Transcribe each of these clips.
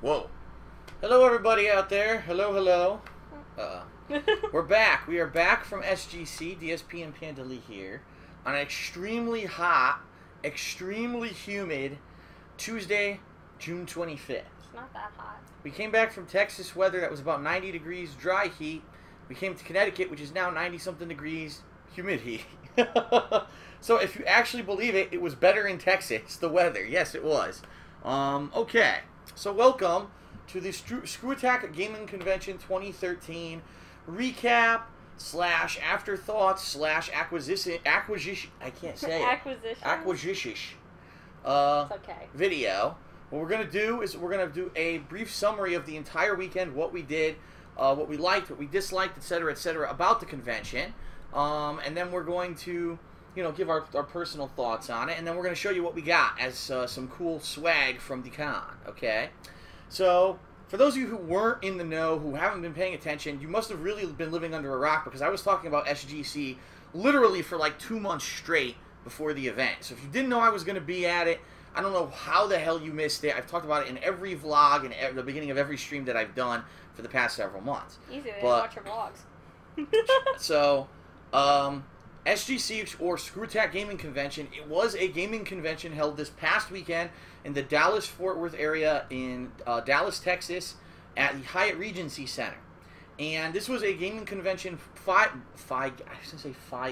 Whoa. Hello, everybody out there. Hello, hello. We're back. We are back from SGC, DSP and PandaLee here, on an extremely hot, extremely humid Tuesday, June 25th. It's not that hot. We came back from Texas weather that was about 90 degrees, dry heat. We came to Connecticut, which is now 90-something degrees, humid heat. So if you actually believe it, it was better in Texas, the weather. Yes, it was. Okay. So welcome to the Screwattack Gaming Convention 2013 recap / afterthoughts / acquisition. I can't say it. Acquisition. It's okay. Video. What we're gonna do is we're gonna do a brief summary of the entire weekend, what we did, what we liked, what we disliked, etc., about the convention, and then we're going to, give our personal thoughts on it, and then we're going to show you what we got as some cool swag from the con, okay? So, for those of you who weren't in the know, who haven't been paying attention, you must have really been living under a rock, because I was talking about SGC literally for like 2 months straight before the event. So if you didn't know I was going to be at it, I don't know how the hell you missed it. I've talked about it in every vlog and at the beginning of every stream that I've done for the past several months. Easy, they didn't watch your vlogs. So, SGC, or Screwattack Gaming Convention, it was a gaming convention held this past weekend in the Dallas-Fort Worth area in Dallas, Texas, at the Hyatt Regency Center. And this was a gaming convention by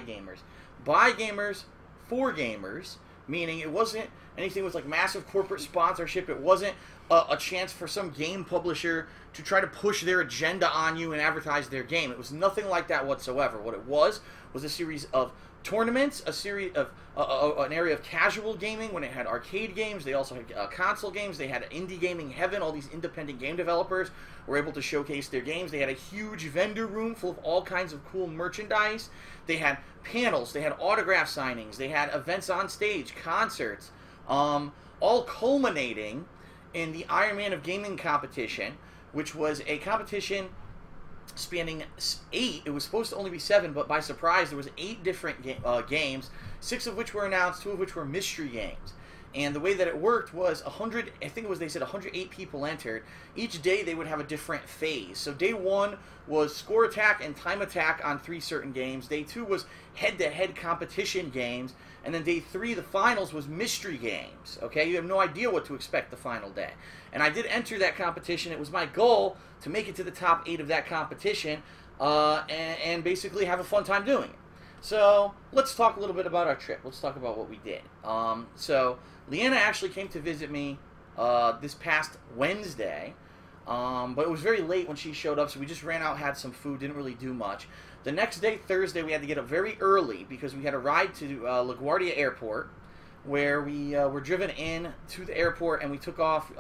gamers, for gamers, meaning it wasn't anything with like massive corporate sponsorship. It wasn't a chance for some game publisher to try to push their agenda on you and advertise their game. It was nothing like that whatsoever. What it was a series of tournaments, a series of an area of casual gaming when it had arcade games. They also had console games. They had indie gaming heaven. All these independent game developers were able to showcase their games. They had a huge vendor room full of all kinds of cool merchandise. They had panels. They had autograph signings. They had events on stage, concerts, all culminating in the Iron Man of Gaming competition, which was a competition spanning 8. It was supposed to only be 7, but by surprise there was 8 different games, 6 of which were announced, 2 of which were mystery games. And the way that it worked was 100, I think it was, they said 108 people entered. Each day they would have a different phase. So day 1 was score attack and time attack on 3 certain games. Day 2 was head-to-head competition games. And then day 3, the finals, was mystery games. Okay, you have no idea what to expect the final day. And I did enter that competition. It was my goal to make it to the top 8 of that competition and basically have a fun time doing it. So let's talk a little bit about our trip. Let's talk about what we did. So Leanna actually came to visit me this past Wednesday, but it was very late when she showed up, so we just ran out, had some food, didn't really do much. The next day, Thursday, we had to get up very early because we had a ride to LaGuardia Airport, where we were driven in to the airport, and we took off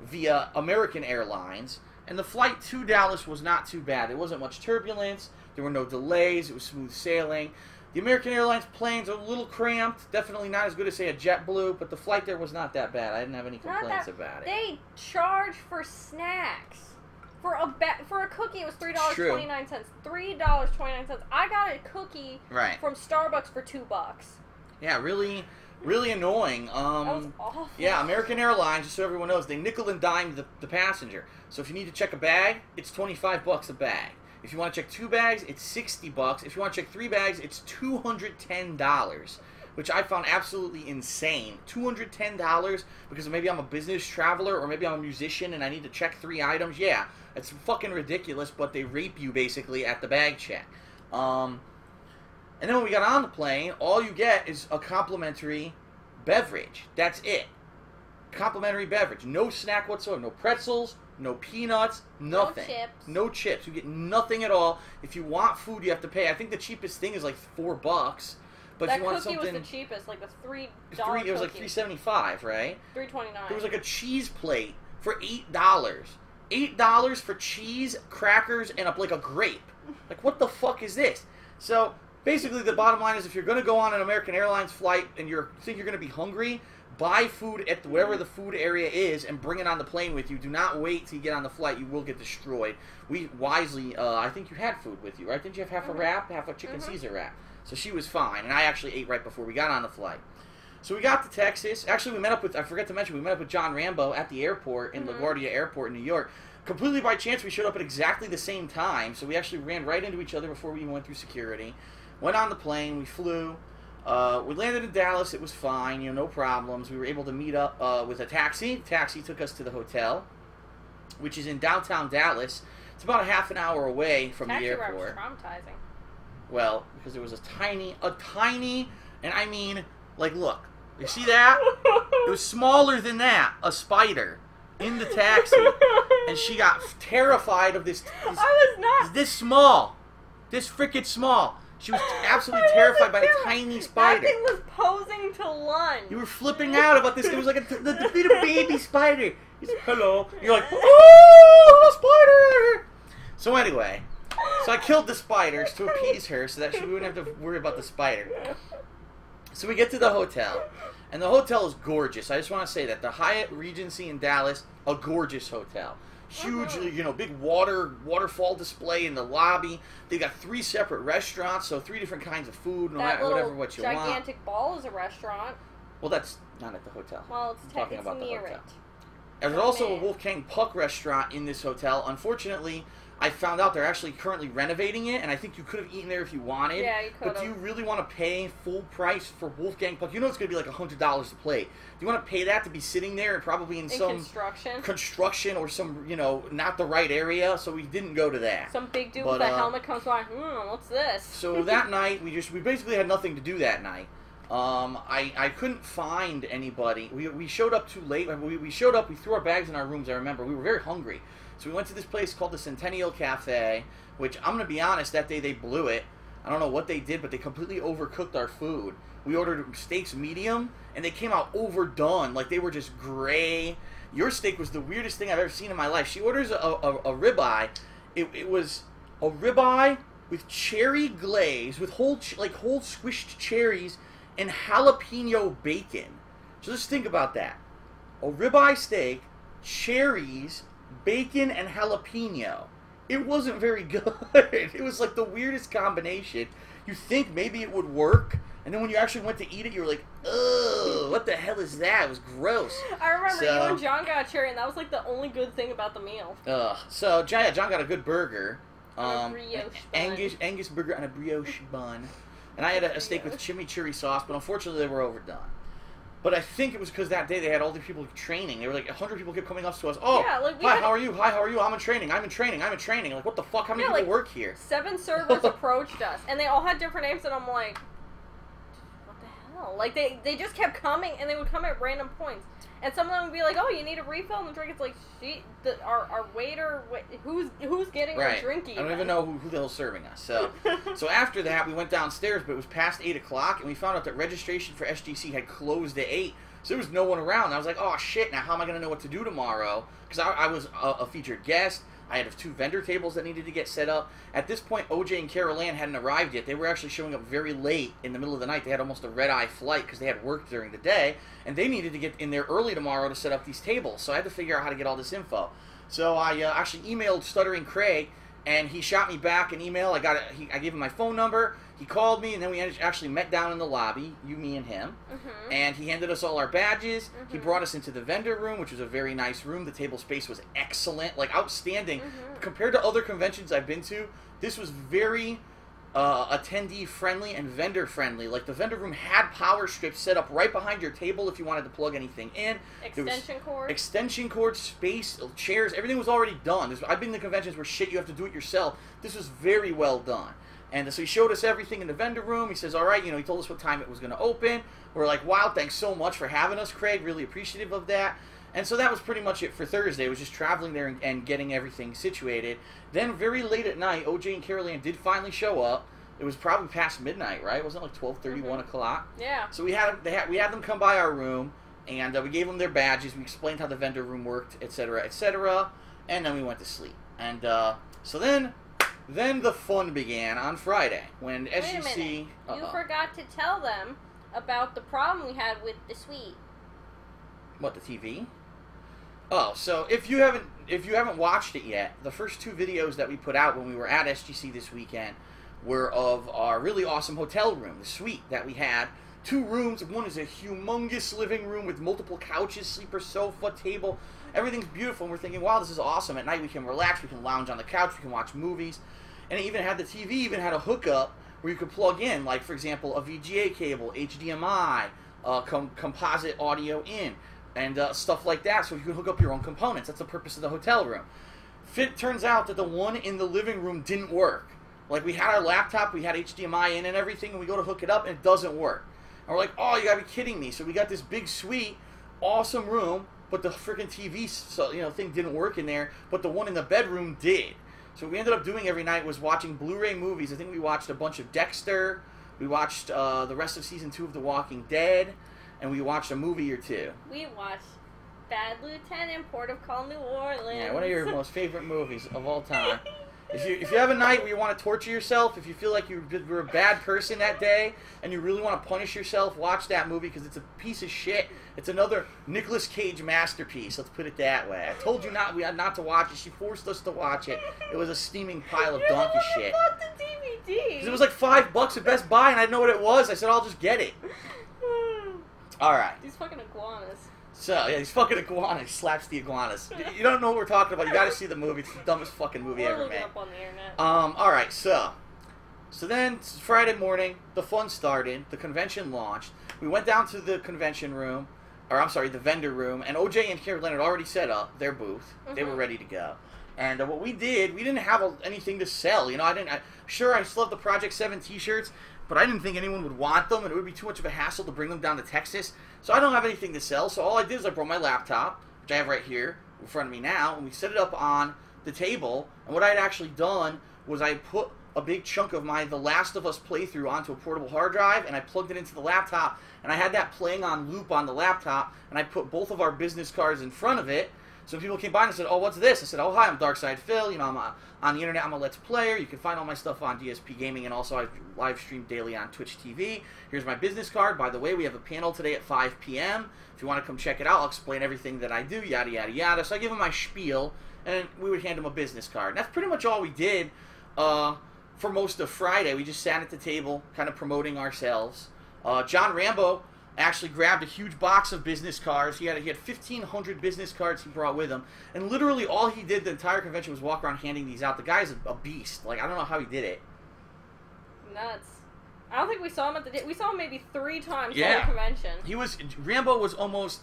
via American Airlines. And the flight to Dallas was not too bad. There wasn't much turbulence. There were no delays. It was smooth sailing. The American Airlines planes are a little cramped. Definitely not as good as, say, a JetBlue, but the flight there was not that bad. I didn't have any complaints about it. They charge for snacks. For a cookie, it was $3.29. $3.29. I got a cookie from Starbucks for $2. Yeah, really annoying. That was awful. Yeah, American Airlines, just so everyone knows, they nickel and dime the passenger. So if you need to check a bag, it's $25 a bag. If you want to check 2 bags, it's $60. If you want to check 3 bags, it's $210, which I found absolutely insane. $210 because maybe I'm a business traveler or maybe I'm a musician and I need to check 3 items. Yeah, it's fucking ridiculous, but they rape you basically at the bag check. And then when we got on the plane, all you get is a complimentary beverage. That's it. Complimentary beverage. No snack whatsoever. No pretzels, no peanuts, nothing. No chips. No chips. You get nothing at all. If you want food, you have to pay. I think the cheapest thing is like $4. But that if you want cookie something, was the cheapest, like the $3 it was like $3.75, right? $3.29. There was like a cheese plate for $8. $8 for cheese, crackers, and like a grape. Like, what the fuck is this? So basically, the bottom line is, if you're going to go on an American Airlines flight and you think you're going to be hungry, buy food at wherever the food area is and bring it on the plane with you. Do not wait till you get on the flight. You will get destroyed. We wisely, I think you had food with you, right? Didn't you have half a wrap, half a chicken Caesar wrap? So she was fine, and I actually ate right before we got on the flight. So we got to Texas. Actually, we met up with, I forgot to mention, we met up with John Rambo at the airport in LaGuardia Airport in New York. Completely by chance, we showed up at exactly the same time. So we actually ran right into each other before we even went through security. Went on the plane. We flew. We landed in Dallas. It was fine. You know, no problems. We were able to meet up with a taxi. The taxi took us to the hotel, which is in downtown Dallas. It's about a half an hour away from the airport. Taxi ride was traumatizing. Well, because there was a tiny, and I mean, like, look. You see that? It was smaller than that. A spider in the taxi. And she got terrified of this. I was not. This small. This freaking small. She was absolutely terrified by a tiny spider. That thing was posing to lunge. You were flipping out about this. It was like a little baby spider. He's like, hello. You're like, oh, a spider. So anyway, so I killed the spiders to appease her so that she wouldn't have to worry about the spider. So we get to the hotel, and the hotel is gorgeous. I just want to say that the Hyatt Regency in Dallas, a gorgeous hotel. Huge, you know, big waterfall display in the lobby. They got 3 separate restaurants, so 3 different kinds of food, no matter whatever what you want. That gigantic ball is a restaurant. Well, that's not at the hotel. Well, it's talking about near it. There's also a Wolfgang Puck restaurant in this hotel. Unfortunately, I found out they're actually currently renovating it, and I think you could have eaten there if you wanted. Yeah, you could have. But do you really want to pay full price for Wolfgang Puck? You know it's going to be like $100 a plate. Do you want to pay that to be sitting there and probably in some construction or some, you know, not the right area? So we didn't go to that. Some big dude with a helmet comes by, what's this? So that night, we basically had nothing to do that night. I couldn't find anybody. We showed up too late. We showed up, we threw our bags in our rooms, I remember. We were very hungry. So we went to this place called the Centennial Cafe, which I'm going to be honest, that day they blew it. I don't know what they did, but they completely overcooked our food. We ordered steaks medium, and they came out overdone. Like, they were just gray. Your steak was the weirdest thing I've ever seen in my life. She orders a ribeye. It was a ribeye with cherry glaze, with whole squished cherries, and jalapeno bacon. So just think about that. A ribeye steak, cherries, bacon, and jalapeno. It wasn't very good. It was like the weirdest combination. You think maybe it would work, and then when you actually went to eat it, you were like, ugh, what the hell is that? It was gross. I remember you and John got a cherry, and that was like the only good thing about the meal. So John got a good burger. A brioche bun. Angus burger on a brioche bun. And I had a steak with chimichurri sauce, but unfortunately they were overdone. But I think it was because that day they had all these people training. They were like, 100 people kept coming up to us. Oh, yeah, like hi, how are you? Hi, how are you? I'm in training. I'm in training. I'm in training. Like, what the fuck? How many people work here? 7 servers approached us, and they all had different names, and I'm like, what the hell? Like, they just kept coming, and they would come at random points. And some of them would be like, oh, you need a refill on the drink. It's like, our waiter, who's getting our drink even? I don't even know who the hell's serving us. So after that, we went downstairs, but it was past 8 o'clock, and we found out that registration for SGC had closed at 8. So there was no one around. I was like, oh, shit, now how am I going to know what to do tomorrow? Because I was a featured guest. I had 2 vendor tables that needed to get set up. At this point, OJ and Carol Ann hadn't arrived yet. They were actually showing up very late in the middle of the night. They had almost a red-eye flight because they had worked during the day, and they needed to get in there early tomorrow to set up these tables. So I had to figure out how to get all this info. So I actually emailed Stuttering Craig, and he shot me back an email. I gave him my phone number. He called me, and then we actually met down in the lobby, you, me, and him. And he handed us all our badges. He brought us into the vendor room, which was a very nice room. The table space was excellent, like outstanding. Compared to other conventions I've been to, this was very attendee-friendly and vendor-friendly. Like, the vendor room had power strips set up right behind your table if you wanted to plug anything in. Extension cords, space, chairs, everything was already done. I've been to conventions where shit, you have to do it yourself. This was very well done. And so he showed us everything in the vendor room. He says, all right, he told us what time it was going to open. We're like, wow, thanks so much for having us, Craig. Really appreciative of that. And so that was pretty much it for Thursday. It was just traveling there and getting everything situated. Then very late at night, OJ and Carol Ann did finally show up. It was probably past midnight, right? Wasn't it like 12:30, 1 o'clock? Yeah. So we had them come by our room, and we gave them their badges. We explained how the vendor room worked, etc., etc., and then we went to sleep. And so then the fun began on Friday when SGC... Wait a minute. You forgot to tell them about the problem we had with the suite. What, the TV? Oh, so if you haven't watched it yet, the first 2 videos that we put out when we were at SGC this weekend were of our really awesome hotel room, the suite that we had 2 rooms. One is a humongous living room with multiple couches, sleeper, sofa, table. Everything's beautiful, and we're thinking, wow, this is awesome. At night we can relax, we can lounge on the couch, we can watch movies. And it even had the TV, even had a hookup where you could plug in, like, for example, a VGA cable, HDMI, composite audio in, and stuff like that, so you can hook up your own components. That's the purpose of the hotel room. Turns out that the one in the living room didn't work. Like, we had our laptop, we had HDMI in and everything, and we go to hook it up, and it doesn't work. And we're like, oh, you gotta be kidding me. So we got this big suite, awesome room, but the freaking TV thing didn't work in there, but the one in the bedroom did. So what we ended up doing every night was watching Blu-ray movies. I think we watched a bunch of Dexter, we watched the rest of Season 2 of The Walking Dead, and we watched a movie or two. We watched Bad Lieutenant, Port of Call, New Orleans. Yeah, one of your most favorite movies of all time. If you have a night where you want to torture yourself, if you feel like you were a bad person that day, and you really want to punish yourself, watch that movie because it's a piece of shit. It's another Nicolas Cage masterpiece, let's put it that way. I told you not to watch it. She forced us to watch it. It was a steaming pile of donkey shit. You bought the DVD. Because it was like $5 at Best Buy, and I didn't know what it was. I said, I'll just get it. Alright. These fucking iguanas. So, yeah, these fucking iguanas. He slaps the iguanas. You don't know what we're talking about. You gotta see the movie. It's the dumbest fucking movie ever made. Up on the internet. Alright, so then Friday morning, the fun started. The convention launched. We went down to the convention room, or I'm sorry, the vendor room, and OJ and Carolyn had already set up their booth. They were ready to go. And what we did, we didn't have anything to sell. You know, I still have the Project 7 t-shirts, but I didn't think anyone would want them, and it would be too much of a hassle to bring them down to Texas. So I don't have anything to sell. So all I did is I brought my laptop, which I have right here in front of me now, and we set it up on the table. And what I had actually done was I put a big chunk of my The Last of Us playthrough onto a portable hard drive, and I plugged it into the laptop, and I had that playing on loop on the laptop, and I put both of our business cards in front of it. So when people came by and said, oh, what's this? I said, oh, hi, I'm Darkside Phil. You know, I'm on the internet. I'm a Let's Player. You can find all my stuff on DSP Gaming, and also I live stream daily on Twitch TV. Here's my business card. By the way, we have a panel today at 5 p.m. If you want to come check it out, I'll explain everything that I do, yada, yada, yada. So I give him my spiel, and we would hand him a business card. And that's pretty much all we did for most of Friday. We just sat at the table, kind of promoting ourselves. John Rambo actually grabbed a huge box of business cards. He had 1,500 business cards he brought with him, and literally all he did the entire convention was walk around handing these out. The guy's a beast. Like, I don't know how he did it. Nuts. I don't think we saw him we saw him maybe 3 times at the convention. Rambo was almost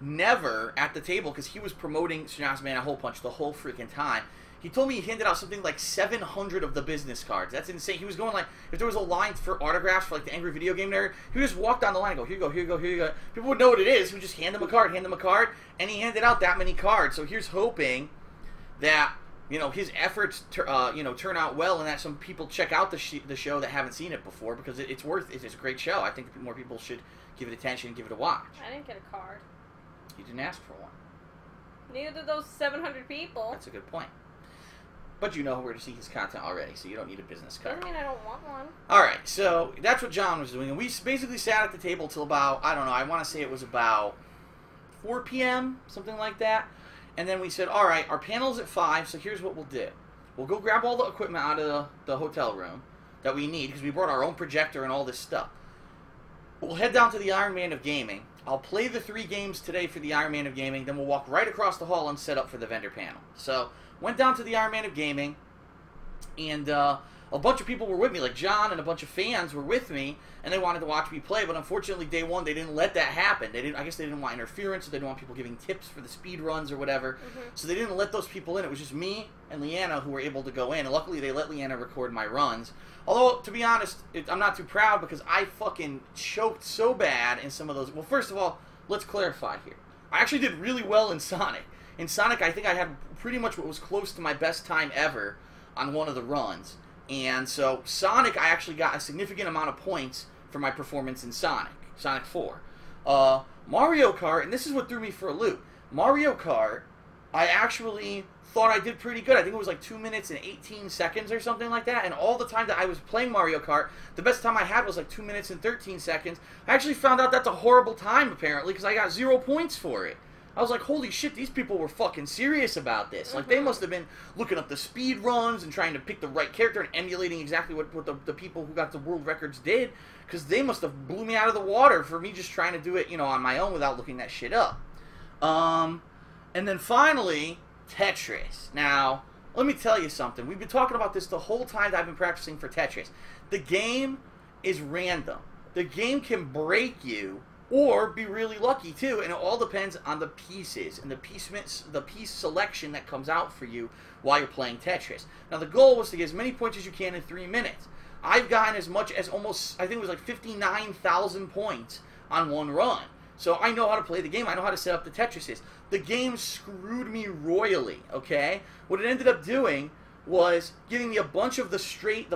never at the table because he was promoting Shanaz Man a Hole Punch the whole freaking time. He told me he handed out something like 700 of the business cards. That's insane. He was going like, if there was a line for autographs for like the Angry Video Game Nerd, he would just walk down the line and go, here you go, here you go, here you go. People would know what it is. He would just hand them a card, and he handed out that many cards. So here's hoping that, you know, his efforts, turn out well, and that some people check out the show that haven't seen it before, because it's a great show. I think more people should give it attention and give it a watch. I didn't get a card. You didn't ask for one. Neither did those 700 people. That's a good point. But you know where to see his content already, so you don't need a business card. Doesn't mean I don't want one. Alright, so that's what John was doing. And we basically sat at the table till about, I don't know, I want to say it was about 4 p.m., something like that. And then we said, alright, our panel's at 5, so here's what we'll do. We'll go grab all the equipment out of the hotel room that we need, because we brought our own projector and all this stuff. We'll head down to the Iron Man of Gaming. I'll play the 3 games today for the Iron Man of Gaming, then we'll walk right across the hall and set up for the vendor panel. So, went down to the Iron Man of Gaming, and a bunch of people were with me, like John and a bunch of fans were with me, and they wanted to watch me play, but unfortunately, day one, they didn't let that happen. I guess they didn't want interference, or they didn't want people giving tips for the speed runs or whatever, so they didn't let those people in. It was just me and Leanna who were able to go in, and luckily they let Leanna record my runs. Although, to be honest, I'm not too proud, because I fucking choked so bad in some of those. Well, first of all, let's clarify here. I actually did really well in Sonic. In Sonic, I think I had pretty much what was close to my best time ever on one of the runs. And so, Sonic, I actually got a significant amount of points for my performance in Sonic 4. Mario Kart, and this is what threw me for a loop. Mario Kart, I actually thought I did pretty good. I think it was like 2 minutes and 18 seconds or something like that. And all the time that I was playing Mario Kart, the best time I had was like 2 minutes and 13 seconds. I actually found out that's a horrible time, apparently, because I got 0 points for it. I was like, holy shit, these people were fucking serious about this. Like, they must have been looking up the speed runs and trying to pick the right character and emulating exactly what the people who got the world records did, because they must have blew me out of the water for me just trying to do it, you know, on my own without looking that shit up. And then finally, Tetris. Now, let me tell you something. We've been talking about this the whole time that I've been practicing for Tetris. The game is random. The game can break you or be really lucky too, and it all depends on the pieces and the piece selection that comes out for you while you're playing Tetris. Now, the goal was to get as many points as you can in 3 minutes. I've gotten as much as almost, I think it was like 59,000 points on one run. So I know how to play the game. I know how to set up the Tetrises. The game screwed me royally, okay? What it ended up doing was giving me a bunch of the straight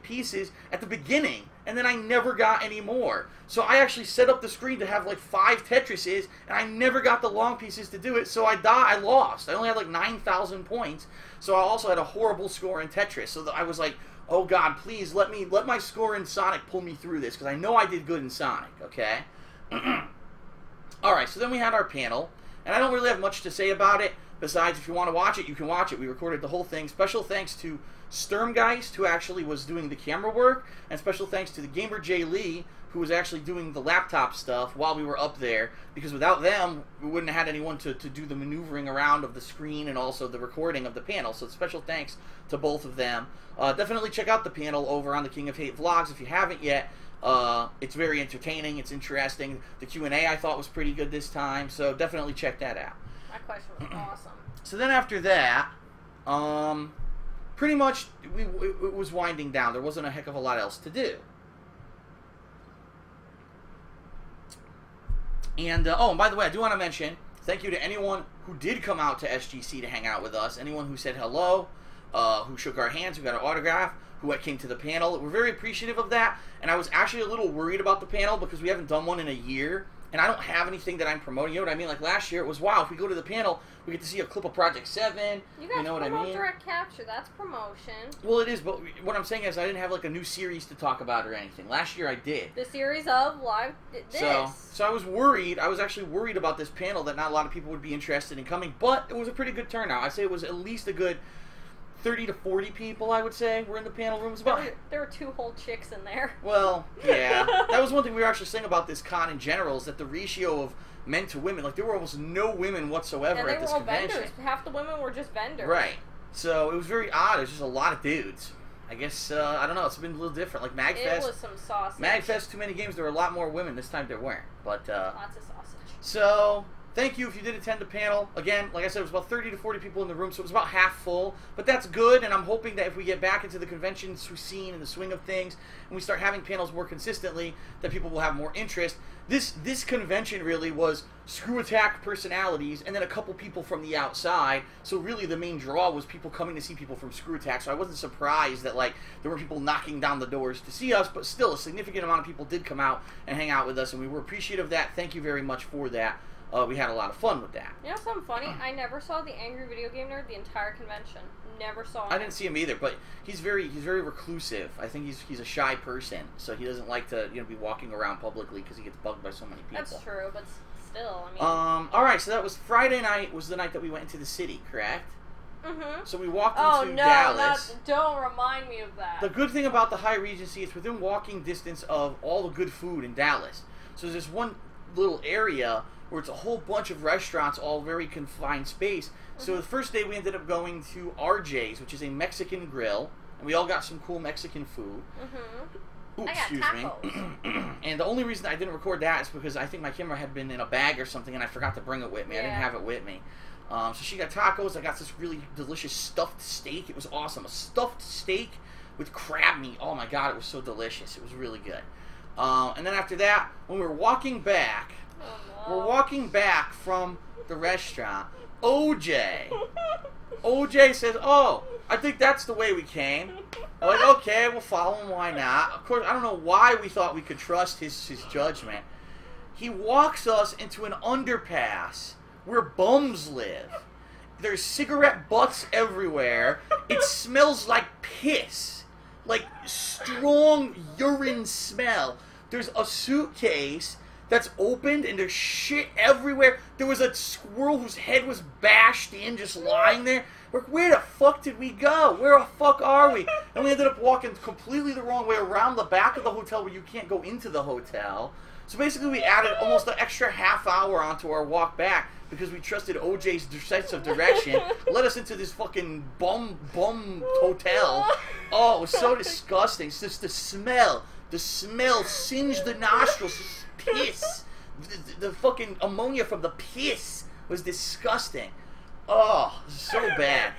pieces at the beginning, and then I never got any more. So I actually set up the screen to have like 5 Tetrises, and I never got the long pieces to do it, so I lost. I only had like 9,000 points, so I also had a horrible score in Tetris. So I was like, oh God, please let my score in Sonic pull me through this, because I know I did good in Sonic, okay? Alright, so then we had our panel, and I don't really have much to say about it. Besides, if you want to watch it, you can watch it. We recorded the whole thing. Special thanks to Sturmgeist, who actually was doing the camera work, and special thanks to the gamer Jay Lee, who was actually doing the laptop stuff while we were up there, because without them, we wouldn't have had anyone to do the maneuvering around of the screen and also the recording of the panel. So special thanks to both of them. Definitely check out the panel over on the King of Hate vlogs if you haven't yet. It's very entertaining. It's interesting. The Q&A I thought was pretty good this time, so definitely check that out. That question was awesome. So then after that, pretty much it was winding down. There wasn't a heck of a lot else to do. And, and by the way, I do want to mention, thank you to anyone who did come out to SGC to hang out with us. Anyone who said hello, who shook our hands, who got an autograph, who came to the panel. We're very appreciative of that. And I was actually a little worried about the panel because we haven't done one in a year. And I don't have anything that I'm promoting. You know what I mean? Like last year, it was, wow, if we go to the panel, we get to see a clip of Project 7. You know what I mean? Direct capture. That's promotion. Well, it is, but what I'm saying is I didn't have like a new series to talk about or anything. Last year I did. The series of live this. So I was worried. I was actually worried about this panel that not a lot of people would be interested in coming, but it was a pretty good turnout. I'd say it was at least a good 30 to 40 people, I would say, were in the panel rooms. There were 2 whole chicks in there. Well, yeah. That was one thing we were actually saying about this con in general, is that the ratio of men to women, like there were almost no women whatsoever at this convention. Vendors. Half the women were just vendors. Right. So it was very odd. It was just a lot of dudes. I guess, I don't know, it's been a little different. Like MagFest. It was some sausage. MagFest, too many games, there were a lot more women. This time there weren't. But, lots of sausage. So, thank you if you did attend the panel. Again, like I said, it was about 30 to 40 people in the room, so it was about half full. But that's good, and I'm hoping that if we get back into the convention scene and the swing of things, and we start having panels more consistently, that people will have more interest. This convention really was Screwattack personalities, and then a couple people from the outside. So really the main draw was people coming to see people from Screwattack. So I wasn't surprised that like there were people knocking down the doors to see us, but still a significant amount of people did come out and hang out with us, and we were appreciative of that. Thank you very much for that. We had a lot of fun with that. You know something funny? I never saw the Angry Video Game Nerd the entire convention. Never saw him. I didn't see him either, but he's very reclusive. I think he's a shy person, so he doesn't like to be walking around publicly because he gets bugged by so many people. That's true, but still, I mean. All right, so that was Friday night. Was the night that we went into the city, correct? Mm-hmm. So we walked into Dallas. Don't remind me of that. The good thing about the Hyatt Regency is within walking distance of all the good food in Dallas. So there's this one little area where it's a whole bunch of restaurants, all very confined space. Mm-hmm. So the first day we ended up going to RJ's, which is a Mexican grill, and we all got some cool Mexican food. Mm-hmm. Ooh, I got tacos. And the only reason I didn't record that is because I think my camera had been in a bag or something, and I forgot to bring it with me. Yeah. I didn't have it with me. So she got tacos. I got this really delicious stuffed steak. It was awesome. A stuffed steak with crab meat. Oh my god, it was so delicious. It was really good. And then after that, when we were walking back, we're walking back from the restaurant. OJ says, "Oh, I think that's the way we came." I'm like, okay, we'll follow him. Why not? Of course, I don't know why we thought we could trust his judgment. He walks us into an underpass where bums live. There's cigarette butts everywhere. It smells like piss, like strong urine smell. There's a suitcase that's opened and there's shit everywhere. There was a squirrel whose head was bashed in, just lying there. We're like, where the fuck did we go? Where the fuck are we? And we ended up walking completely the wrong way around the back of the hotel where you can't go into the hotel. So basically we added almost an extra half hour onto our walk back because we trusted OJ's sense of direction. Led us into this fucking bum hotel. Oh, it was so disgusting. It's just the smell singed the nostrils. Piss. The fucking ammonia from the piss was disgusting. Oh, so bad.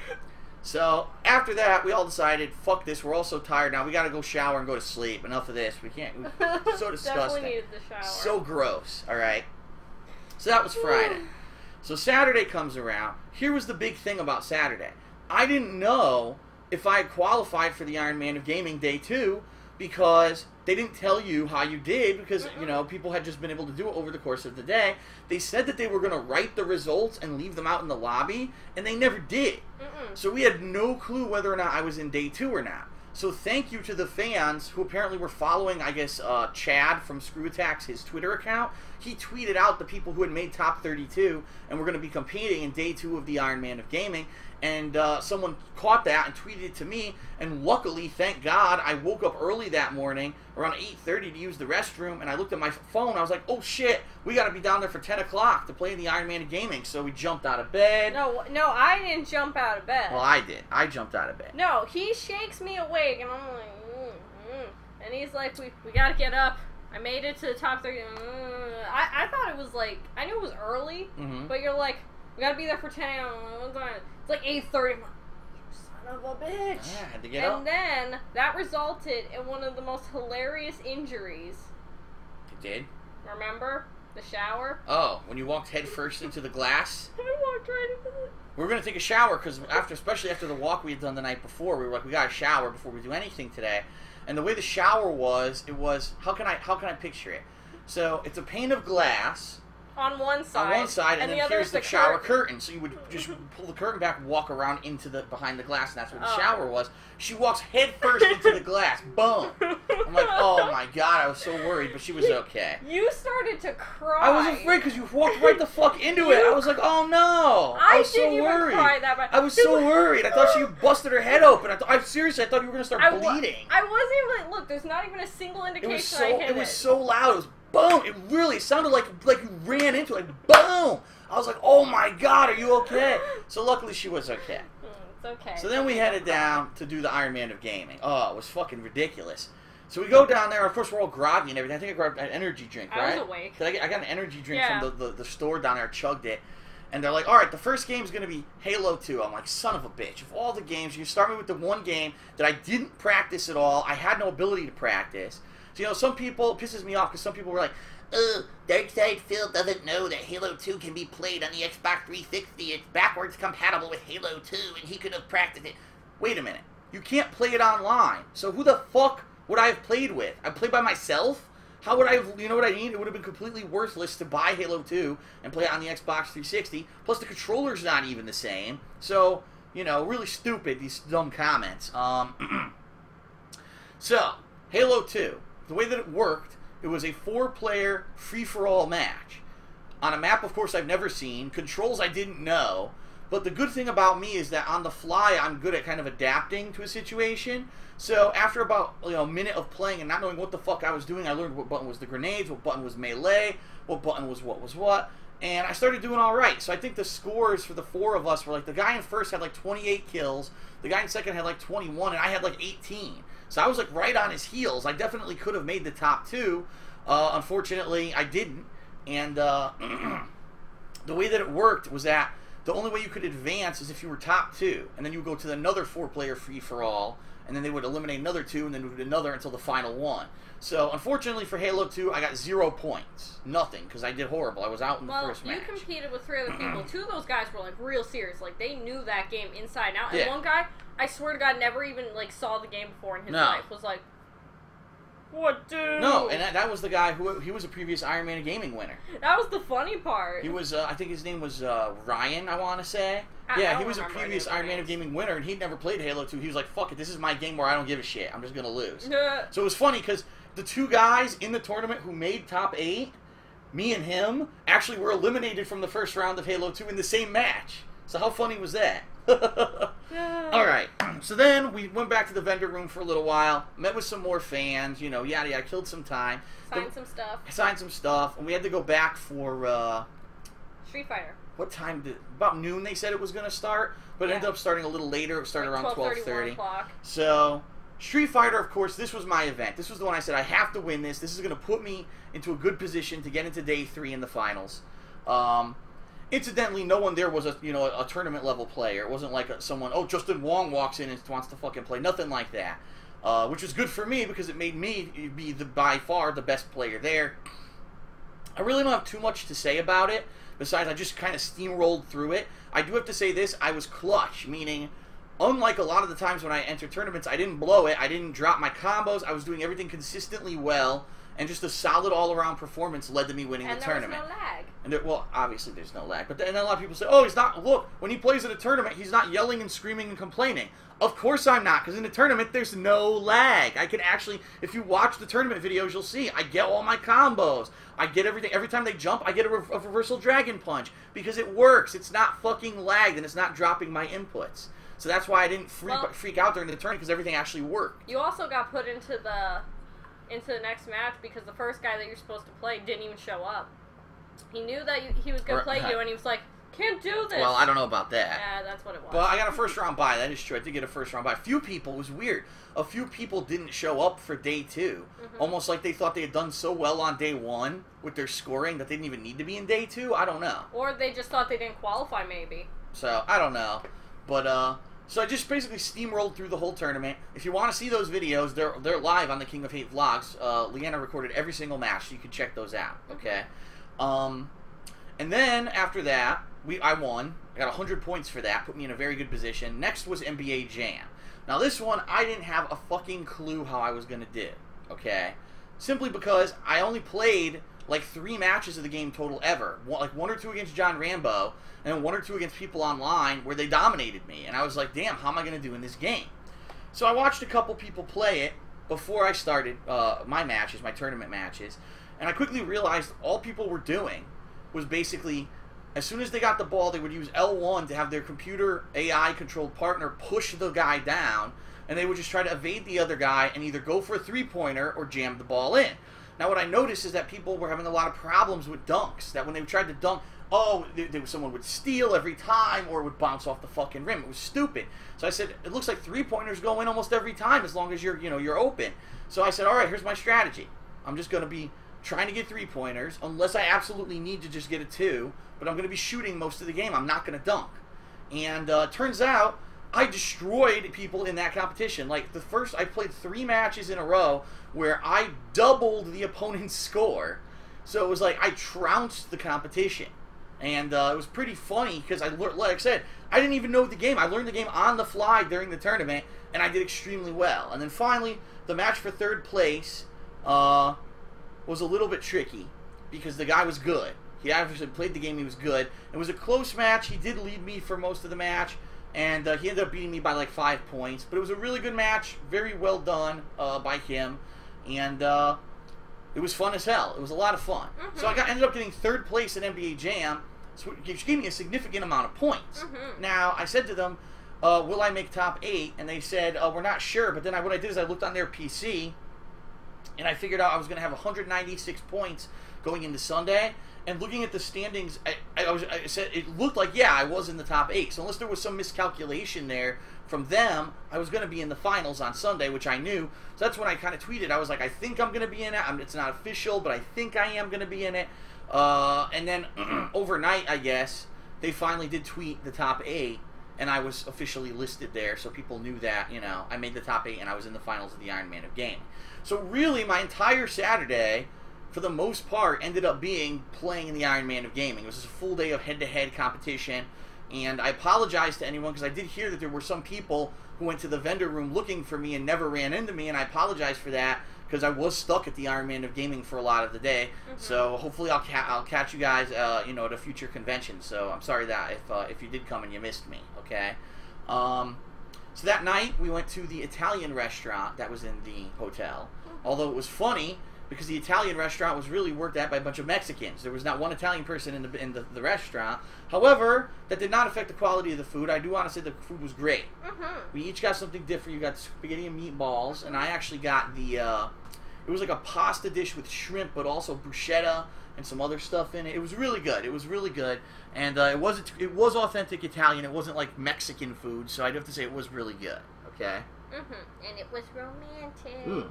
So, after that, we all decided, fuck this, we're all so tired now, we gotta go shower and go to sleep. Enough of this, we can't, it's so disgusting. Definitely needed the shower. So gross, alright? So that was Friday. So Saturday comes around. Here was the big thing about Saturday. I didn't know if I had qualified for the Iron Man of Gaming Day 2 because they didn't tell you how you did because, you know, people had just been able to do it over the course of the day. They said that they were going to write the results and leave them out in the lobby, and they never did. So we had no clue whether or not I was in Day 2 or not. So thank you to the fans who apparently were following, I guess, Chad from Screwattack's, his Twitter account. He tweeted out the people who had made top 32 and were going to be competing in Day 2 of the Iron Man of Gaming. And someone caught that and tweeted it to me. And luckily, thank God, I woke up early that morning, around 8:30 to use the restroom. And I looked at my phone. I was like, oh shit, we got to be down there for 10 o'clock to play in the Iron Man of Gaming. So we jumped out of bed. No, I didn't jump out of bed. Well, I did. I jumped out of bed. No, he shakes me awake, and I'm like, and he's like, we got to get up. I made it to the top 30. I thought it was like, I knew it was early, but you're like, we gotta be there for 10 a.m. It's like 8:30. I'm like, you son of a bitch. Yeah, I had to get up. And then that resulted in one of the most hilarious injuries. It did? Remember? The shower? Oh, when you walked head first into the glass? I walked right into the... We were going to take a shower because especially after the walk we had done the night before, we were like, we got to shower before we do anything today. And the way the shower was, it was, how can I picture it? So it's a pane of glass. On one side. And then here's the shower curtain. So you would just pull the curtain back and walk around into behind the glass, and that's where the shower was. She walks head first into the glass. Boom. I'm like, oh my god, I was so worried, but she was okay. You started to cry. I was afraid because you walked right the fuck into it. I was like, oh no. I was so worried. Cry that much. I was so worried. I thought she busted her head open. Seriously, I thought you were going to start bleeding. I wasn't even like, look, there's not even a single indication I hit it. It was so loud. It was boom. It really sounded like you ran into it. Like, boom. I was like, oh my god, are you okay? So luckily she was okay. It's okay. So then we headed down to do the Iron Man of Gaming. Oh, it was fucking ridiculous. So we go down there. Of course, we're all groggy and everything. I think I grabbed an energy drink, right? I was awake. I got an energy drink from the store down there. I chugged it. And they're like, all right, the first game's going to be Halo 2. I'm like, son of a bitch. Of all the games, you start me with the one game that I didn't practice at all. I had no ability to practice. So, you know, some people, it pisses me off because some people were like, Darkside Phil doesn't know that Halo 2 can be played on the Xbox 360. It's backwards compatible with Halo 2, and he could have practiced it. Wait a minute. You can't play it online. So who the fuck would I have played with? I played by myself? How would I have, you know what I mean? It would have been completely worthless to buy Halo 2 and play it on the Xbox 360. Plus, the controller's not even the same. So, you know, really stupid, these dumb comments. So, Halo 2. The way that it worked, it was a 4-player free-for-all match. On a map, of course, I've never seen. Controls I didn't know. But the good thing about me is that on the fly, I'm good at kind of adapting to a situation. So after about a minute of playing and not knowing what the fuck I was doing, I learned what button was the grenades, what button was melee, what button was what. And I started doing all right. So I think the scores for the 4 of us were like, the guy in first had like 28 kills, the guy in second had like 21, and I had like 18. So I was like right on his heels. I definitely could have made the top 2. Unfortunately, I didn't. And the way that it worked was that the only way you could advance is if you were top 2. And then you would go to another 4-player free-for-all. And then they would eliminate another 2, and then do another until the final 1. So, unfortunately for Halo 2, I got 0 points. Nothing, because I did horrible. I was out in the first match. Well, you competed with 3 other people. 2 of those guys were, like, real serious. Like, they knew that game inside and out. And one guy, I swear to God, never even, like, saw the game before in his life. Was like, what, dude? No, and that was the guy who, he was a previous Iron Man Gaming winner. That was the funny part. He was, I think his name was Ryan, I want to say. Yeah, he was a previous Iron Man Gaming winner, and he'd never played Halo 2. He was like, fuck it, this is my game where I don't give a shit. I'm just going to lose. So it was funny, because the 2 guys in the tournament who made top 8, me and him actually were eliminated from the first round of Halo 2 in the same match. So how funny was that? Alright, so then we went back to the vendor room for a little while, met with some more fans, you know, yada yada, killed some time. Signed some stuff, and we had to go back for, Street Fighter. What time did, about noon they said it was going to start, but it ended up starting a little later. It started like around 12:30. So, Street Fighter, of course, this was my event. This was the one I said, I have to win this. This is going to put me into a good position to get into day 3 in the finals. Incidentally, no one there was a tournament level player. It wasn't like someone, oh, Justin Wong walks in and wants to fucking play. Nothing like that. Which was good for me because it made me be by far the best player there. I really don't have too much to say about it. Besides, I just kind of steamrolled through it. I do have to say this, I was clutch, meaning, unlike a lot of the times when I enter tournaments, I didn't blow it, I didn't drop my combos, I was doing everything consistently well, and just a solid all-around performance led to me winning the tournament. And there was no lag. And well, obviously there's no lag, but then a lot of people say, oh, he's not, look, when he plays at a tournament, he's not yelling and screaming and complaining. Of course I'm not, because in a tournament, there's no lag. I can actually, if you watch the tournament videos, you'll see, I get all my combos. I get everything. Every time they jump, I get a reversal dragon punch, because it works. It's not fucking lagged, and it's not dropping my inputs. So that's why I didn't freak out during the tournament, because everything actually worked. You also got put into the next match because the first guy that you're supposed to play didn't even show up. He knew that he was going to play you, and he was like, can't do this. Well, I don't know about that. Yeah, that's what it was. Well, I got a first round bye. That is true. I did get a first round bye. A few people, it was weird. A few people didn't show up for day 2. Almost like they thought they had done so well on day 1 with their scoring that they didn't even need to be in day 2. I don't know. Or they just thought they didn't qualify, maybe. So, I don't know. But, so I just basically steamrolled through the whole tournament. If you want to see those videos, they're live on the King of Hate vlogs. Leanna recorded every single match, so you can check those out. Okay? And then, after that, I won. I got 100 points for that. Put me in a very good position. Next was NBA Jam. Now, this one, I didn't have a fucking clue how I was going to do. Okay? Simply because I only played like 3 matches of the game total ever. Like 1 or 2 against John Rambo, and 1 or 2 against people online where they dominated me. And I was like, damn, how am I going to do in this game? So I watched a couple people play it before I started my matches, my tournament matches. And I quickly realized all people were doing was basically, as soon as they got the ball, they would use L1 to have their computer AI-controlled partner push the guy down, and they would just try to evade the other guy and either go for a three-pointer or jam the ball in. Now, what I noticed is that people were having a lot of problems with dunks, that when they tried to dunk, someone would steal every time or it would bounce off the fucking rim. It was stupid. So I said, it looks like three-pointers go in almost every time as long as you're open. So I said, all right, here's my strategy. I'm just going to be trying to get three-pointers, unless I absolutely need to just get a 2, but I'm going to be shooting most of the game. I'm not going to dunk. And turns out, I destroyed people in that competition. Like, I played 3 matches in a row where I doubled the opponent's score. So it was like, I trounced the competition. And it was pretty funny, because like I said, I didn't even know the game. I learned the game on the fly during the tournament, and I did extremely well. And then finally, the match for 3rd place was a little bit tricky, because the guy was good. He obviously played the game, he was good. It was a close match, he did lead me for most of the match, and he ended up beating me by like 5 points. But it was a really good match, very well done by him, and it was fun as hell. It was a lot of fun. So I ended up getting 3rd place in NBA Jam, which gave me a significant amount of points. Now, I said to them, will I make top 8? And they said, we're not sure. But then what I did is I looked on their PC, and I figured out I was going to have 196 points going into Sunday. And looking at the standings, I said it looked like, yeah, I was in the top 8. So unless there was some miscalculation there from them, I was going to be in the finals on Sunday, which I knew. So that's when I kind of tweeted. I was like, I think I'm going to be in it. It's not official, but I think I am going to be in it. And then overnight, I guess, they finally did tweet the top 8, and I was officially listed there, so people knew that, I made the top 8 and I was in the finals of the Iron Man of Gaming. So really, my entire Saturday, for the most part, ended up being playing in the Iron Man of Gaming. It was just a full day of head-to-head competition, and I apologize to anyone, because I did hear that there were some people who went to the vendor room looking for me and never ran into me, and I apologize for that, because I was stuck at the Iron Man of Gaming for a lot of the day. So hopefully I'll catch you guys, at a future convention. So I'm sorry that if you did come and you missed me. Okay. So that night we went to the Italian restaurant that was in the hotel. Although it was funny because the Italian restaurant was really worked at by a bunch of Mexicans. There was not one Italian person in the restaurant. However, that did not affect the quality of the food. I do want to say the food was great. We each got something different. You got spaghetti and meatballs, and I actually got the, it was like a pasta dish with shrimp, but also bruschetta and some other stuff in it. It was really good. It was really good. And it was authentic Italian. It wasn't like Mexican food, so I'd have to say it was really good. Okay? And it was romantic.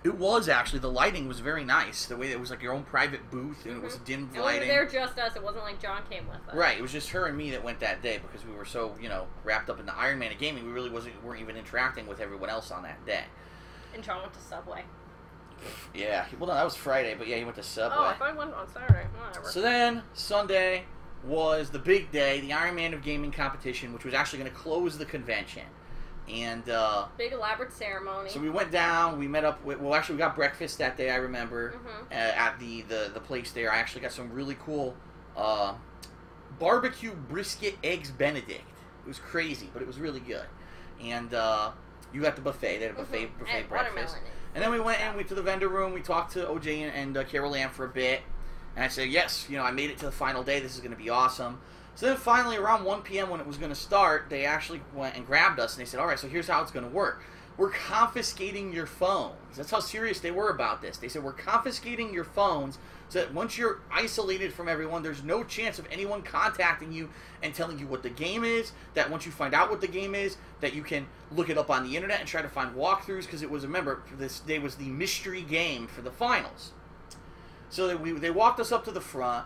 It was actually. The lighting was very nice. The way it was like your own private booth, and it was dim lighting. We were there just us. It wasn't like John came with us. Right. It was just her and me that went that day because we were so, you know, wrapped up in the Iron Man of gaming. We really weren't even interacting with everyone else on that day. And John went to Subway. Yeah. Well, no, that was Friday, but yeah, he went to Subway. Oh, I thought he went on Saturday. Whatever. So then, Sunday was the big day, the Iron Man of Gaming competition, which was actually going to close the convention. And big elaborate ceremony. So we went down. We met up. We got breakfast that day. I remember at the place there. I actually got some really cool barbecue brisket eggs Benedict. It was crazy, but it was really good. And you got the buffet. They had a buffet breakfast. And then we went to the vendor room. We talked to OJ and Carol Ann for a bit. And I said, yes, you know, I made it to the final day. This is going to be awesome. So then finally, around 1 p.m. when it was going to start, they actually went and grabbed us, and they said, all right, so here's how it's going to work. We're confiscating your phones. That's how serious they were about this. They said, we're confiscating your phones so that once you're isolated from everyone, there's no chance of anyone contacting you and telling you what the game is, that once you find out what the game is, that you can look it up on the internet and try to find walkthroughs, because it was, remember, this day was the mystery game for the finals. So they walked us up to the front,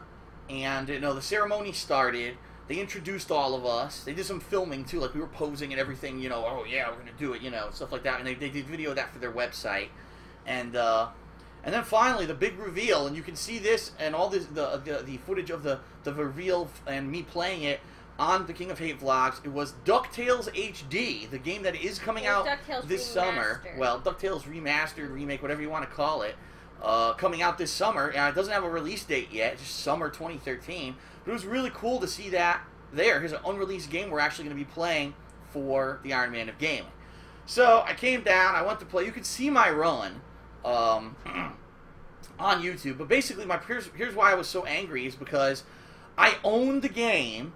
and, you know, the ceremony started. They introduced all of us. They did some filming, too. Like, we were posing and everything, you know, oh, yeah, we're going to do it, you know, stuff like that. And they did video of that for their website. And then finally, the big reveal, and you can see this and all this, the footage of the reveal and me playing it on the King of Hate vlogs. It was Ducktales HD, the game that is coming out this summer. Well, Ducktales Remastered, Remake, whatever you want to call it. Coming out this summer, and it doesn't have a release date yet, just summer 2013, but it was really cool to see that there. Here's an unreleased game we're actually going to be playing for the Iron Man of Gaming. So, I came down, I went to play. You could see my run on YouTube, but basically, here's why I was so angry, is because I own the game,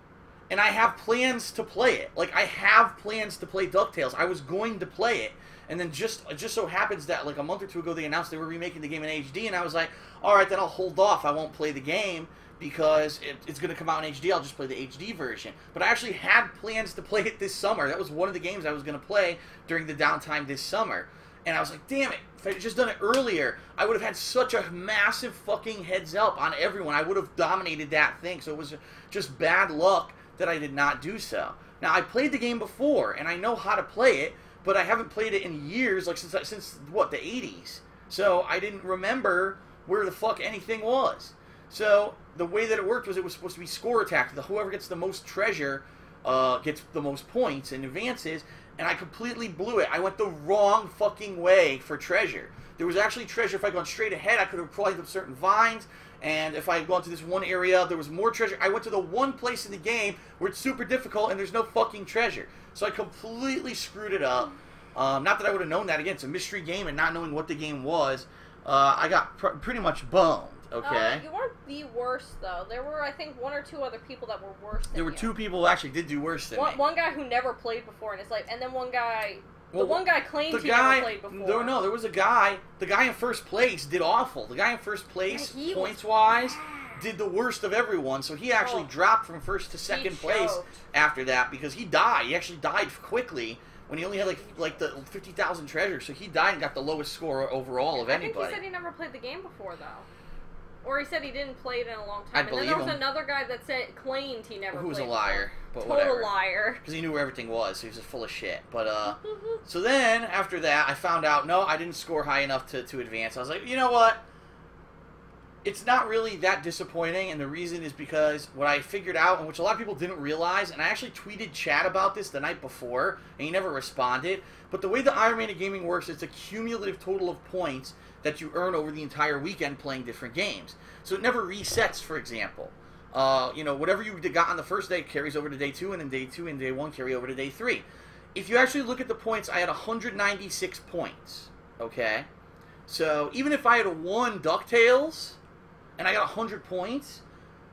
and I have plans to play it. Like, I have plans to play DuckTales. I was going to play it. And then it just so happens that like a month or two ago they announced they were remaking the game in HD, and I was like, all right, then I'll hold off. I won't play the game because it's going to come out in HD. I'll just play the HD version. But I actually had plans to play it this summer. That was one of the games I was going to play during the downtime this summer. And I was like, damn it, if I had just done it earlier, I would have had such a massive fucking heads up on everyone. I would have dominated that thing. So it was just bad luck that I did not do so. Now, I played the game before, and I know how to play it, but I haven't played it in years, like since what, the 80s. So I didn't remember where the fuck anything was. So the way that it worked was it was supposed to be Screwattack. Whoever gets the most treasure gets the most points and advances, and I completely blew it. I went the wrong fucking way for treasure. There was actually treasure. If I'd gone straight ahead, I could have climbed up certain vines, and if I had gone to this one area, there was more treasure. I went to the one place in the game where it's super difficult and there's no fucking treasure. So I completely screwed it up. Not that I would have known that. Again, it's a mystery game, and not knowing what the game was, I got pretty much boned, okay? You weren't the worst, though. There were, I think, one or two other people that were worse than you. There were two people who actually did do worse than me. One guy who never played before in his life, and then one guy... Well, the one guy claimed he never played before. There was a guy... The guy in first place did awful. The guy in first place, points-wise, did the worst of everyone, so he actually dropped from first to second place after that, because he died. He actually died quickly when he only had like the 50,000 treasures, so he died and got the lowest score overall of anybody. I think he said he never played the game before, though. Or he said he didn't play it in a long time. And then there was another guy that claimed he never played it. Who was a liar, but whatever. Total liar. Because he knew where everything was, so he was just full of shit. But, so then, after that, I found out, no, I didn't score high enough to advance. I was like, you know what? It's not really that disappointing, and the reason is because what I figured out, and which a lot of people didn't realize, and I actually tweeted Chad about this the night before, and he never responded, but the way the Iron Man of Gaming works, it's a cumulative total of points that you earn over the entire weekend playing different games. So it never resets, for example. You know, whatever you got on the first day carries over to day 2, and then day 2 and day 1 carry over to day 3. If you actually look at the points, I had 196 points, okay? So even if I had won Ducktales and I got 100 points,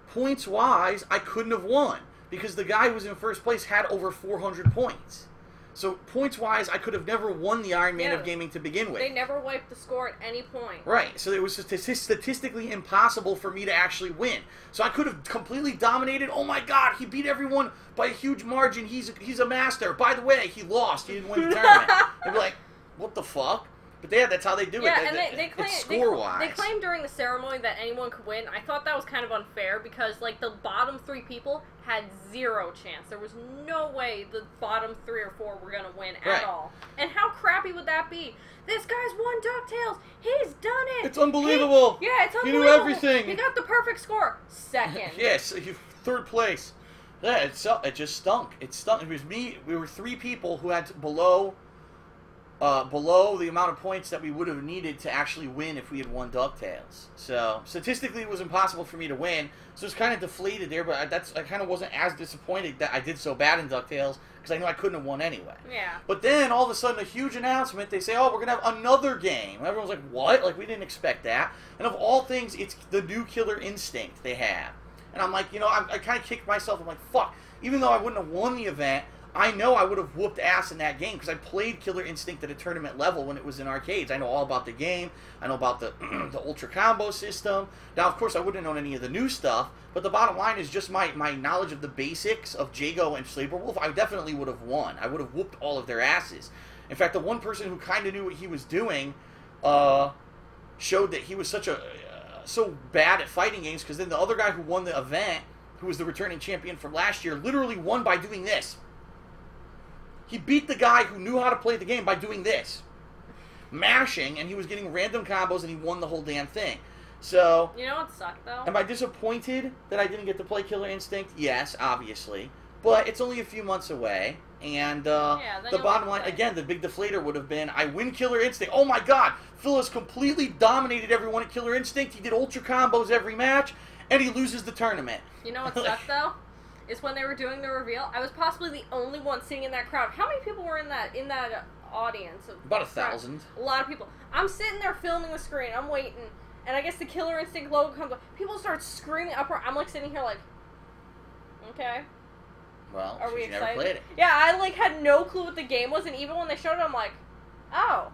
points-wise, I couldn't have won because the guy who was in first place had over 400 points. So points-wise, I could have never won the Iron Man of Gaming to begin with. They never wiped the score at any point. Right. So it was statistically impossible for me to actually win. So I could have completely dominated. Oh my God, he beat everyone by a huge margin. He's a master. By the way, he lost. He didn't win the tournament. They'd be like, what the fuck? But that's how they do it. Yeah, and they claim, score-wise. They claimed during the ceremony that anyone could win. I thought that was kind of unfair because, like, the bottom 3 people had 0 chance. There was no way the bottom 3 or 4 were going to win at all. And how crappy would that be? This guy's won Ducktales. He's done it. It's unbelievable. Yeah, it's unbelievable. He knew everything. He got the perfect score. Second. Yes, third place. Yeah, it just stunk. It stunk. It was me. We were 3 people who had below the amount of points that we would have needed to actually win if we had won Ducktales. So, statistically, it was impossible for me to win. So, it's kind of deflated there, but I kind of wasn't as disappointed that I did so bad in Ducktales, because I knew I couldn't have won anyway. Yeah. But then, all of a sudden, a huge announcement, they say, oh, we're going to have another game. And everyone's like, what? Like, we didn't expect that. And of all things, it's the new Killer Instinct they have. And I'm like, I kind of kicked myself. I'm like, fuck. Even though I wouldn't have won the event, I know I would have whooped ass in that game because I played Killer Instinct at a tournament level when it was in arcades. I know all about the game. I know about the the Ultra Combo system. Now, of course, I wouldn't have known any of the new stuff, but the bottom line is just my knowledge of the basics of Jago and Saberwolf. I definitely would have won. I would have whooped all of their asses. In fact, the one person who kind of knew what he was doing showed that he was so bad at fighting games, because then the other guy who won the event, who was the returning champion from last year, literally won by doing this. He beat the guy who knew how to play the game by doing this. Mashing, and he was getting random combos, and he won the whole damn thing. So... You know what sucked, though? Am I disappointed that I didn't get to play Killer Instinct? Yes, obviously. But it's only a few months away. And the bottom line, again, the big deflator would have been, I win Killer Instinct. Oh my God! Phil has completely dominated everyone at Killer Instinct. He did Ultra Combos every match, and he loses the tournament. You know what sucked, though? Is when they were doing the reveal, I was possibly the only one sitting in that crowd. How many people were in that audience? About 1,000. A lot of people. I'm sitting there filming the screen. I'm waiting, and I guess the Killer Instinct logo comes up. People start screaming uproar. I'm like sitting here like, okay. Well, are we excited? Never played it. Yeah, I had no clue what the game was, and even when they showed it, I'm like, oh.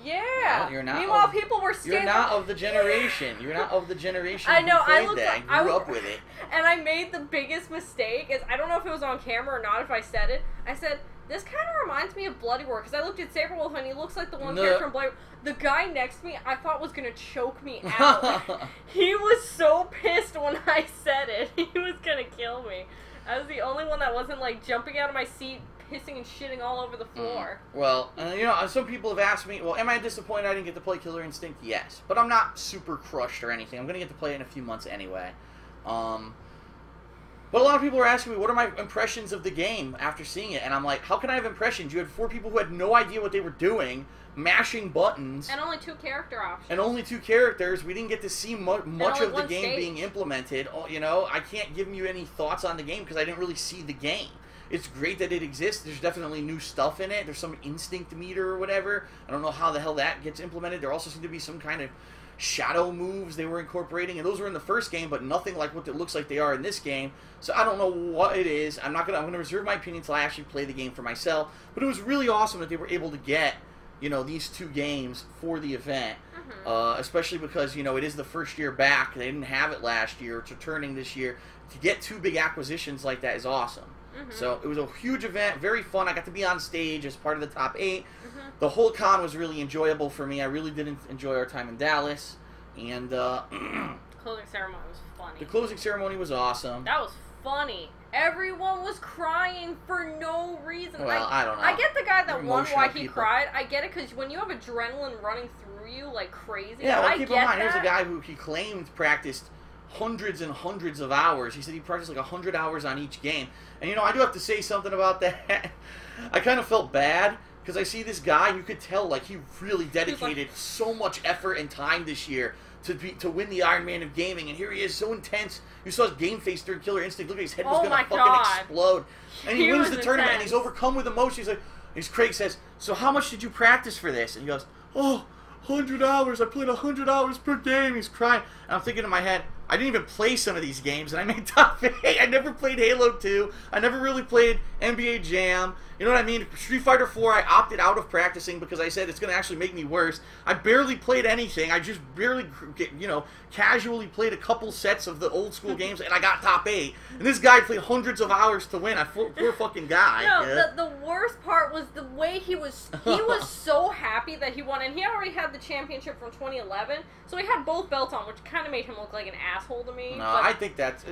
Yeah. Well, you're not. Meanwhile, people were standing. You're not of the generation. You're not of the generation. I know. I grew up with it. And I made the biggest mistake. I don't know if it was on camera or not. If I said it, I said this kind of reminds me of Bloody Roar, because I looked at Saberwolf and he looks like the one character from Bloody Roar. The guy next to me, I thought was gonna choke me out. He was so pissed when I said it. He was gonna kill me. I was the only one that wasn't like jumping out of my seat, pissing and shitting all over the floor. Well, some people have asked me, well, am I disappointed I didn't get to play Killer Instinct? Yes. But I'm not super crushed or anything. I'm going to get to play it in a few months anyway. But a lot of people are asking me, what are my impressions of the game after seeing it? And I'm like, how can I have impressions? You had 4 people who had no idea what they were doing, mashing buttons. And only 2 character options. And only 2 characters. We didn't get to see much of the game being implemented. I can't give you any thoughts on the game because I didn't really see the game. It's great that it exists. There's definitely new stuff in it. There's some instinct meter or whatever. I don't know how the hell that gets implemented. There also seem to be some kind of shadow moves they were incorporating, and those were in the first game, but nothing like what it looks like they are in this game. So I don't know what it is. I'm gonna reserve my opinion until I actually play the game for myself. But it was really awesome that they were able to get these 2 games for the event, especially because it is the first year back. They didn't have it last year. It's returning this year. To get 2 big acquisitions like that is awesome. So it was a huge event, very fun. I got to be on stage as part of the top 8. The whole con was really enjoyable for me. I really did enjoy our time in Dallas. And the closing ceremony was funny. The closing ceremony was awesome. That was funny. Everyone was crying for no reason. Well, I don't know. I get the guy that won why he cried. I get it because when you have adrenaline running through you like crazy. Yeah, well, keep in mind, here's a guy who he claimed practiced hundreds and hundreds of hours. He said he practiced like 100 hours on each game. And I do have to say something about that. I kind of felt bad because I see this guy, you could tell like he really dedicated so much effort and time this year to win the Iron Man of Gaming, and here he is, so intense. You saw his game face during Killer Instinct. Look at his head was gonna fucking explode. And he wins the tournament, and he's overcome with emotion. He's like, Craig says, so how much did you practice for this? And he goes, oh, 100 hours. I played 100 hours per game. He's crying. And I'm thinking in my head, I didn't even play some of these games, and I made top 8. I never played Halo 2. I never really played NBA Jam. You know what I mean? Street Fighter 4, I opted out of practicing because I said it's going to actually make me worse. I barely played anything. I just barely, casually played a couple sets of the old school games, and I got top 8. And this guy played hundreds of hours to win. Poor fucking guy. No, yeah. the worst part was the way he was so happy that he won, and he already had the championship from 2011, so he had both belts on, which kind of made him look like an asshole to me. No, but I think that's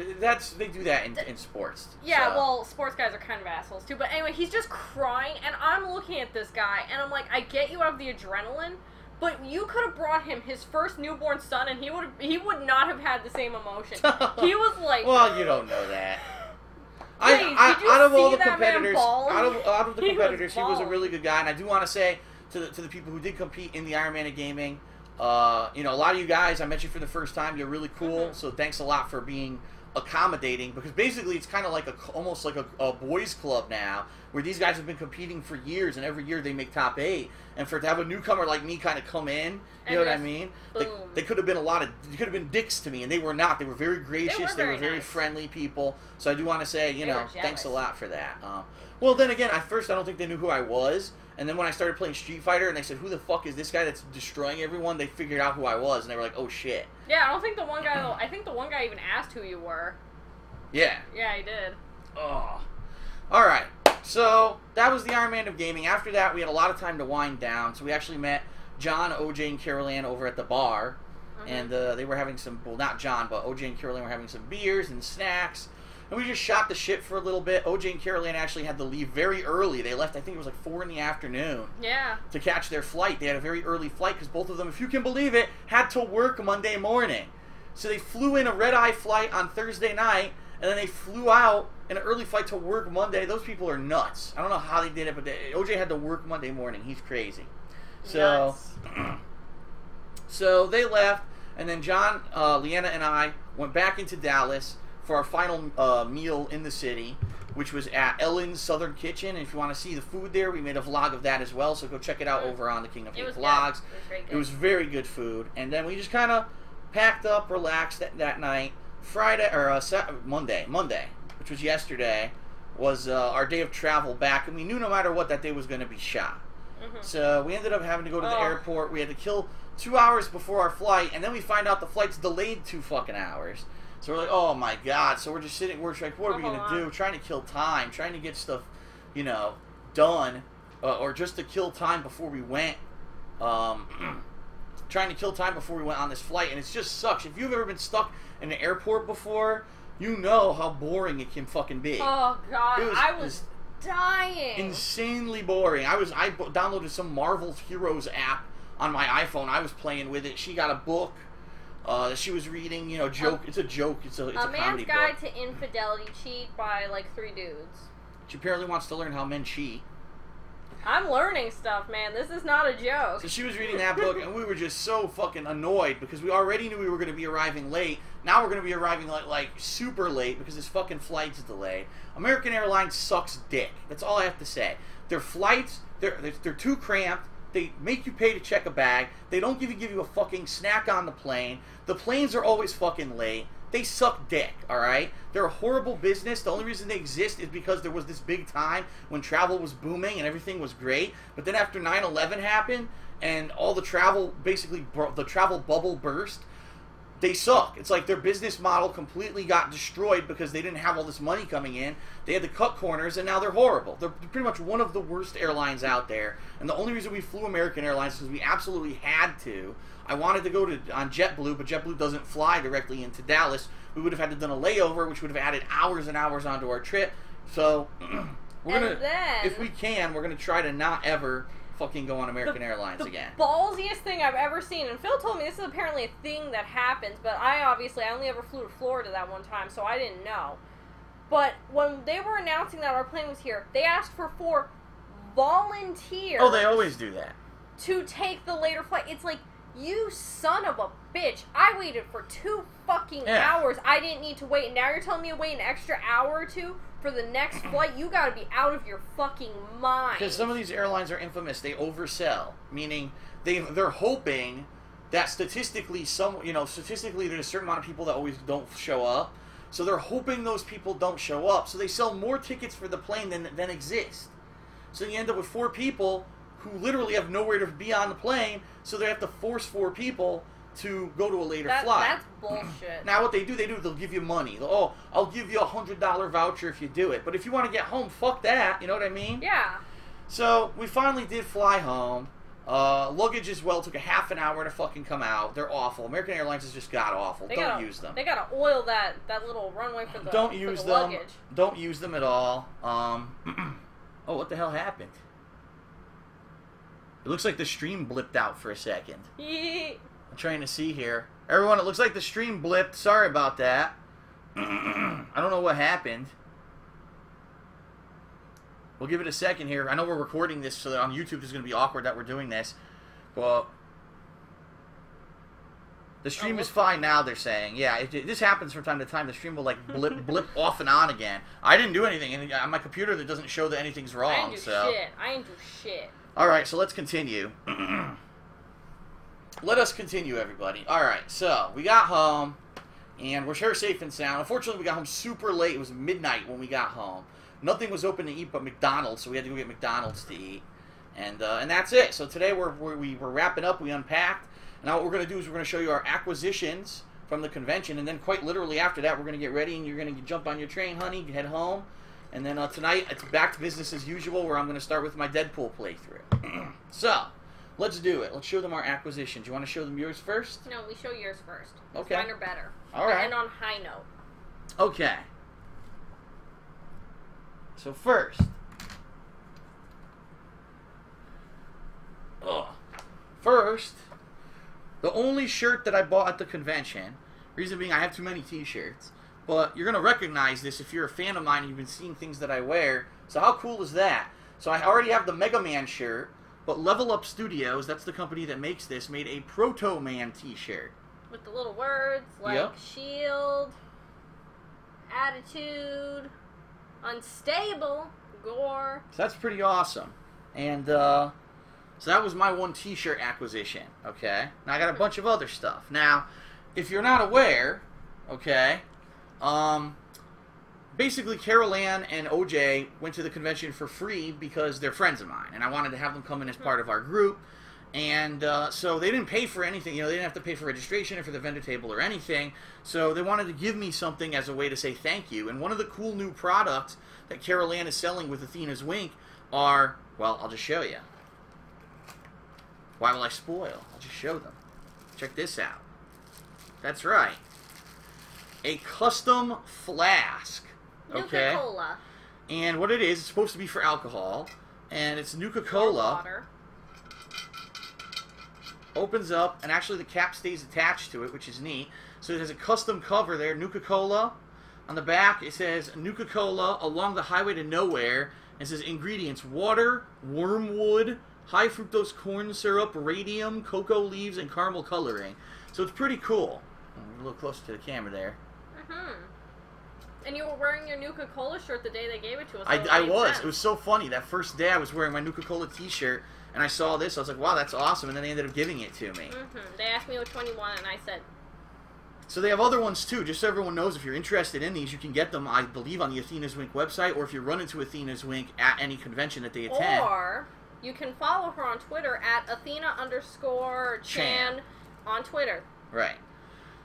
they do that in sports. Yeah, so. well, sports guys are kind of assholes too. But anyway, he's just crying, and I'm looking at this guy, and I'm like, I get you have the adrenaline, but you could have brought him his first newborn son, and he would not have had the same emotion. He was like, well, you don't know that. Please, out of all the that man competitors, ball? out of the competitors, he was a balling. really good guy, and I do want to say to the people who did compete in the Ironman of Gaming, a lot of you guys I met you for the first time. You're really cool, so thanks a lot for being accommodating, because basically it's kind of like almost like a boys club now, where these guys have been competing for years, and every year they make top 8. And to have a newcomer like me kind of come in, you know what I mean? They could have been dicks to me, and they were not. They were very gracious. They were very nice. friendly people. So I do want to say, thanks a lot for that. Well, then again, at first I don't think they knew who I was. And then when I started playing Street Fighter and they said, who the fuck is this guy that's destroying everyone, they figured out who I was, and they were like, oh shit. Yeah, I don't think the one guy, I think the one guy even asked who you were. Yeah. Yeah, he did. Oh. Alright, so that was the Ironman of Gaming. After that, we had a lot of time to wind down, so we actually met John, OJ, and Carol Ann over at the bar. And they were having some, well, not John, but OJ and Carol Ann were having some beers and snacks. And we just shot the shit for a little bit. OJ and Carol Ann actually had to leave very early. They left, I think it was like 4 in the afternoon. Yeah. To catch their flight. They had a very early flight because both of them, if you can believe it, had to work Monday morning. So they flew in a red-eye flight on Thursday night, and then they flew out in an early flight to work Monday. Those people are nuts. I don't know how they did it, but OJ had to work Monday morning. He's crazy. So, so they left, and then John, Leanna, and I went back into Dallas for our final meal in the city, which was at Ellen's Southern Kitchen. And if you want to see the food there, we made a vlog of that as well, so go check it out over on the King of Hate Vlogs. It was very good food. And then we just kind of packed up, relaxed that night. Monday, which was yesterday, was our day of travel back, and we knew no matter what that day was going to be shot. So we ended up having to go to the airport. We had to kill 2 hours before our flight, and then we find out the flight's delayed 2 fucking hours. So we're like, oh my god. So we're just sitting, we're like, what are we going to do? Trying to kill time, trying to get stuff, done, or just to kill time before we went, trying to kill time before we went on this flight, and it just sucks. If you've ever been stuck in an airport before, you know how boring it can fucking be. Oh god, I was dying. Insanely boring. I downloaded some Marvel Heroes app on my iPhone. I was playing with it. She got a book that she was reading. Joke. It's a joke. It's a comedy book. A Man's Guide to Infidelity Cheat by like 3 dudes. She apparently wants to learn how men cheat. I'm learning stuff, man. This is not a joke. So she was reading that book, and we were just so fucking annoyed because we already knew we were going to be arriving late. Now we're going to be arriving like super late because this fucking flight's delayed. American Airlines sucks dick. That's all I have to say. Their flights, they're too cramped. They make you pay to check a bag. They don't give you a fucking snack on the plane. The planes are always fucking late. They suck dick, alright? They're a horrible business. The only reason they exist is because there was this big time when travel was booming and everything was great. But then after 9/11 happened and all the travel, basically, the travel bubble burst, they suck. It's like their business model completely got destroyed because they didn't have all this money coming in. They had to cut corners, and now they're horrible. They're pretty much one of the worst airlines out there. And the only reason we flew American Airlines is because we absolutely had to. I wanted to go on JetBlue, but JetBlue doesn't fly directly into Dallas. We would have had to done a layover, which would have added hours and hours onto our trip. So, if we can, we're gonna try to not ever fucking go on American Airlines again. The ballsiest thing I've ever seen, and Phil told me this is apparently a thing that happens, but I only ever flew to Florida that one time, so I didn't know. But when they were announcing that our plane was here, they asked for 4 volunteers. Oh, they always do that. To take the later flight. It's like, you son of a bitch. I waited for 2 fucking hours. I didn't need to wait. And now you're telling me to wait an extra hour or 2 for the next flight, you gotta be out of your fucking mind. Because some of these airlines are infamous. They oversell, meaning they're hoping that statistically, statistically there's a certain amount of people that always don't show up. So they're hoping those people don't show up. So they sell more tickets for the plane than exist. So you end up with 4 people who literally have nowhere to be on the plane, so they have to force 4 people to go to a later flight. That's bullshit. Now what they'll give you money. I'll give you a $100 voucher if you do it. But if you want to get home, fuck that. You know what I mean? Yeah. So we finally did fly home. Luggage as well took a half an hour to fucking come out. They're awful. American Airlines is just god awful. Don't use them. They gotta oil that little runway for the Don't use them. luggage. Don't use them at all. Oh, what the hell happened? It looks like the stream blipped out for a second. I'm trying to see here. Everyone, it looks like the stream blipped. Sorry about that. I don't know what happened. We'll give it a second here. I know we're recording this, so that on YouTube it's going to be awkward that we're doing this. But the stream is fine now, they're saying. Yeah, this happens from time to time. The stream will like blip off and on again. I didn't do anything. And on my computer, that doesn't show that anything's wrong. I didn't do shit. I didn't do shit. All right, so let's continue. Let us continue, everybody. All right, so we got home, and we're sure safe and sound. Unfortunately, we got home super late. It was midnight when we got home. Nothing was open to eat but McDonald's, so we had to go get McDonald's to eat. And that's it. So today we're wrapping up. We unpacked. Now what we're going to do is we're going to show you our acquisitions from the convention, and then quite literally after that, we're going to get ready, and you're going to jump on your train, honey, head home. And then tonight, it's back to business as usual, where I'm going to start with my Deadpool playthrough. So, let's do it. Let's show them our acquisitions. You want to show them yours first? No, we show yours first. Okay. Mine are better. All right. And on high note. Okay. So first, the only shirt that I bought at the convention, reason being I have too many t-shirts, but you're going to recognize this if you're a fan of mine and you've been seeing things that I wear. So how cool is that? So I already have the Mega Man shirt, but Level Up Studios, that's the company that makes this, made a Proto Man t-shirt. With the little words like shield, attitude, unstable, gore. So that's pretty awesome. And so that was my one t-shirt acquisition, okay? Now I got a bunch of other stuff. Now, if you're not aware, okay, basically Carol Ann and OJ went to the convention for free because they're friends of mine, and I wanted to have them come in as part of our group. And so they didn't pay for anything, they didn't have to pay for registration or for the vendor table or anything. So they wanted to give me something as a way to say thank you. And one of the cool new products that Carol Ann is selling with Athena's Wink are, well, I'll just show you. Why will I spoil? I'll just show them. Check this out. That's right. A custom flask. Okay. Nuka-Cola. And what it is, it's supposed to be for alcohol. And it's Nuka-Cola. Water. Opens up, and actually the cap stays attached to it, which is neat. So it has a custom cover there, Nuka-Cola. On the back, it says Nuka-Cola along the highway to nowhere. It says ingredients: water, wormwood, high fructose corn syrup, radium, cocoa leaves, and caramel coloring. So it's pretty cool. A little closer to the camera there. And you were wearing your Nuka-Cola shirt the day they gave it to us. I was. It was so funny. That first day I was wearing my Nuka-Cola t-shirt, and I saw this. I was like, wow, that's awesome. And then they ended up giving it to me. They asked me which one you want, and I said... So they have other ones, too. Just so everyone knows, if you're interested in these, you can get them, I believe, on the Athena's Wink website, or if you run into Athena's Wink at any convention that they attend. Or you can follow her on Twitter at Athena_Chan on Twitter. Right.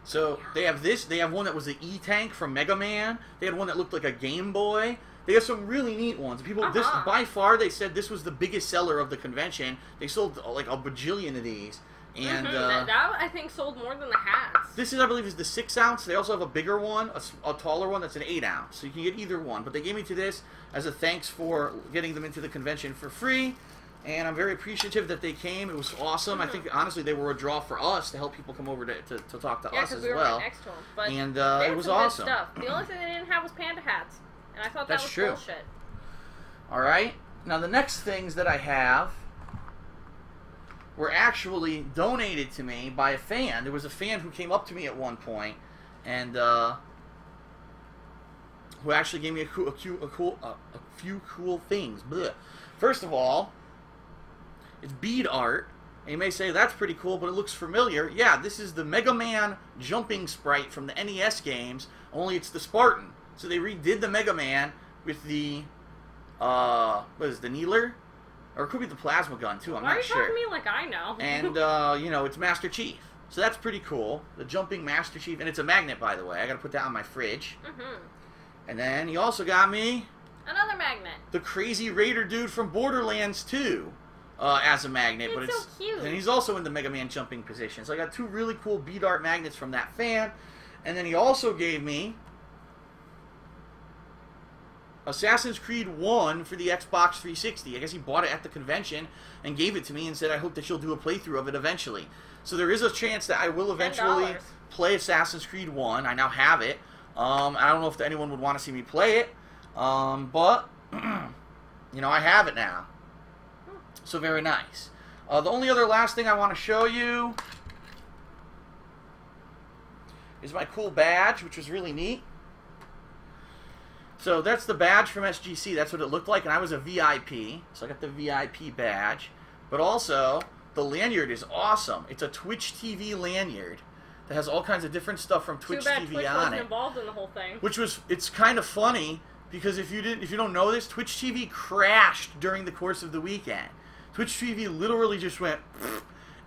So they have this. They have one that was the E-Tank from Mega Man. They had one that looked like a Game Boy. They have some really neat ones. People, this by far, they said this was the biggest seller of the convention. They sold like a bajillion of these. And that I think sold more than the hats. This is, I believe, is the 6 ounce. They also have a bigger one, a taller one that's an 8 ounce. So you can get either one. But they gave me to this as a thanks for getting them into the convention for free. And I'm very appreciative that they came. It was awesome. I think, honestly, they were a draw for us to help people come over to talk to us as well. Yeah, because we were right next to them. But and it was awesome. Good stuff. The only thing they didn't have was panda hats. And I thought that was bullshit. All right. Now, the next things that I have were actually donated to me by a fan. There was a fan who came up to me at one point and who actually gave me a few cool things. Blech. First of all, it's bead art. And you may say, that's pretty cool, but it looks familiar. Yeah, this is the Mega Man jumping sprite from the NES games, only it's the Spartan. So they redid the Mega Man with the, what is it, the Needler? Or it could be the Plasma Gun, too, I'm not sure. Why are you talking to me like I know? And, you know, it's Master Chief. So that's pretty cool. The jumping Master Chief. And it's a magnet, by the way. I gotta put that on my fridge. And then he also got me... another magnet. The crazy Raider dude from Borderlands 2. As a magnet, but it's so cute. And he's also in the Mega Man jumping position. So I got 2 really cool bead art magnets from that fan, and then he also gave me Assassin's Creed 1 for the Xbox 360. I guess he bought it at the convention and gave it to me and said, I hope that you'll do a playthrough of it eventually. So there is a chance that I will eventually $10. play Assassin's Creed 1. I now have it. I don't know if anyone would want to see me play it, but you know, I have it now. So very nice. The only other last thing I want to show you is my cool badge, which was really neat. So that's the badge from SGC. That's what it looked like, and I was a VIP, so I got the VIP badge. But also, the lanyard is awesome. It's a Twitch TV lanyard that has all kinds of different stuff from Twitch TV Twitch on wasn't it. involved in the whole thing. It's kind of funny because if you don't know this, Twitch TV crashed during the course of the weekend. Twitch TV literally just went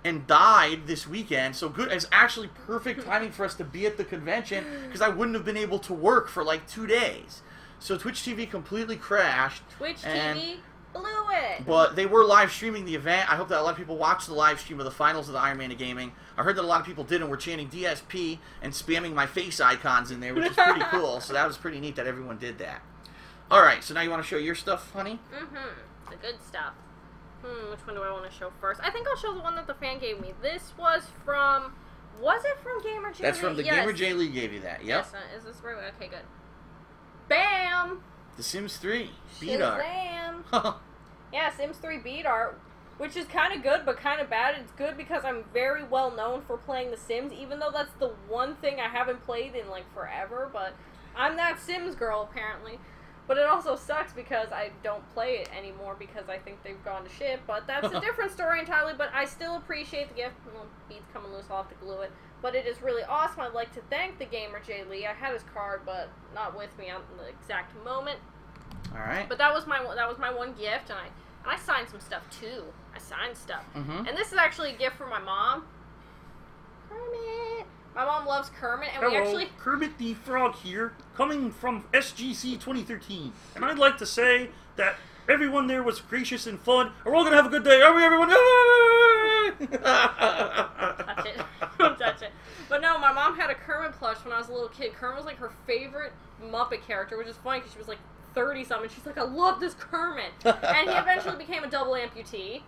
and died this weekend. So good, it's actually perfect timing for us to be at the convention because I wouldn't have been able to work for like 2 days. So Twitch TV completely crashed. Twitch TV blew it. But they were live streaming the event. I hope that a lot of people watched the live stream of the finals of the Iron Man of Gaming. I heard that a lot of people did and were chanting DSP and spamming my face icons in there, which is pretty cool. So that was pretty neat that everyone did that. All right, so now you want to show your stuff, honey? The good stuff. Which one do I want to show first? I think I'll show the one that the fan gave me. This was from... was it from Gamer J Lee? That's from the Gamer J Lee gave you that, yep. Yes, is this right? Okay, good. Bam! The Sims 3 beat art. Yeah, Sims 3 beat art, which is kind of good but kind of bad. It's good because I'm very well known for playing The Sims, even though that's the one thing I haven't played in like forever, but I'm that Sims girl apparently. But it also sucks because I don't play it anymore because I think they've gone to shit. But that's a different story entirely. But I still appreciate the gift. Well, bead's coming loose, I'll have to glue it. But it is really awesome. I'd like to thank the Gamer J Lee. I had his card, but not with me on the exact moment. All right. But that was my one gift, and I signed some stuff too. I signed stuff. And this is actually a gift for my mom. Kermit. My mom loves Kermit, and we actually... Kermit the Frog here, coming from SGC 2013. And I'd like to say that everyone there was gracious and fun, and we're all going to have a good day. Are we, everyone? Touch it. Don't touch it. But no, my mom had a Kermit plush when I was a little kid. Kermit was like her favorite Muppet character, which is funny because she was like 30-something. She's like, I love this Kermit. And he eventually became a double amputee.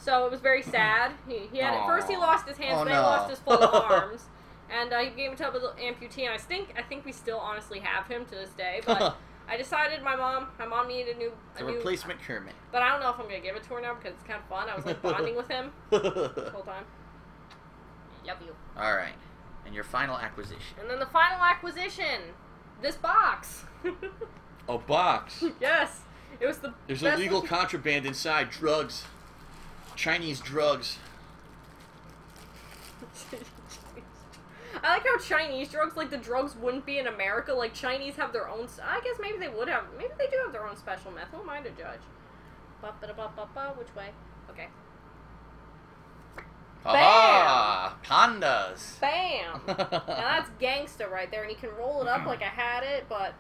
So it was very sad. He had first he lost his hands, then he lost his full arms, and he became a double amputee. And I think we still honestly have him to this day. But I decided my mom needed a new replacement Kermit. But I don't know if I'm gonna give it to her now because it's kind of fun. I was like bonding with him the whole time. Love you. All right, and your final acquisition. And then the final acquisition, this box. A box. Yes, it was the. There's illegal contraband inside. Drugs. Chinese drugs. I like how Chinese drugs, like the drugs wouldn't be in America. Like Chinese have their own. I guess maybe they would have. Maybe they do have their own special meth. Who am I to judge? Which way? Okay. Ah, pandas. Bam. Now that's gangsta right there, and you can roll it up like I had it, but.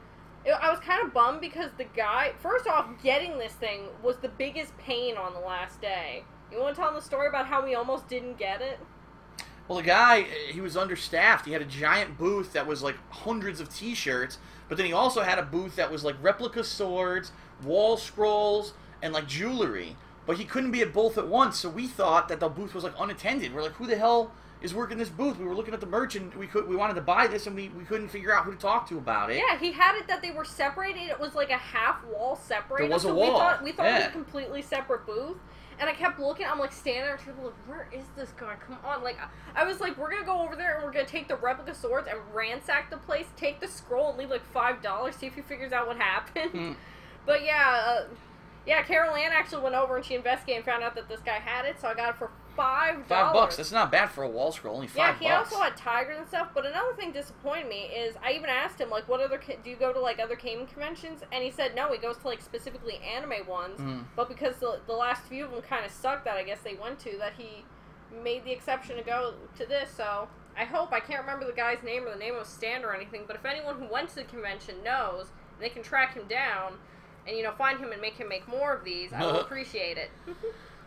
I was kind of bummed because the guy, first off, getting this thing was the biggest pain on the last day. You want to tell them the story about how we almost didn't get it? Well, the guy, he was understaffed. He had a giant booth that was like hundreds of t-shirts, but then he also had a booth that was like replica swords, wall scrolls, and like jewelry. But he couldn't be at both at once, so we thought that the booth was like unattended. We're like, who the hell is working this booth? We were looking at the merch and we wanted to buy this and we couldn't figure out who to talk to about it. Yeah, he had it that they were separated. It was like a half wall separated. There was a wall. We thought it was a completely separate booth. And I kept looking. I'm like standing there, trying to look. Where is this guy? Come on! Like I was like, we're gonna go over there and we're gonna take the replica swords and ransack the place. Take the scroll and leave like $5. See if he figures out what happened. But yeah, Carol Ann actually went over and she investigated and found out that this guy had it. So I got it for $5. $5. That's not bad for a wall scroll. Only $5. Yeah, he also had tigers and stuff. But another thing disappointed me is I even asked him, like, what other do you go to like other gaming conventions? And he said no, he goes to like specifically anime ones. But because the last few of them kind of sucked that I guess they went to, that he made the exception to go to this. So I hope, I can't remember the guy's name or the name of his stand or anything. But if anyone who went to the convention knows, and they can track him down and find him and make him make more of these, I will appreciate it.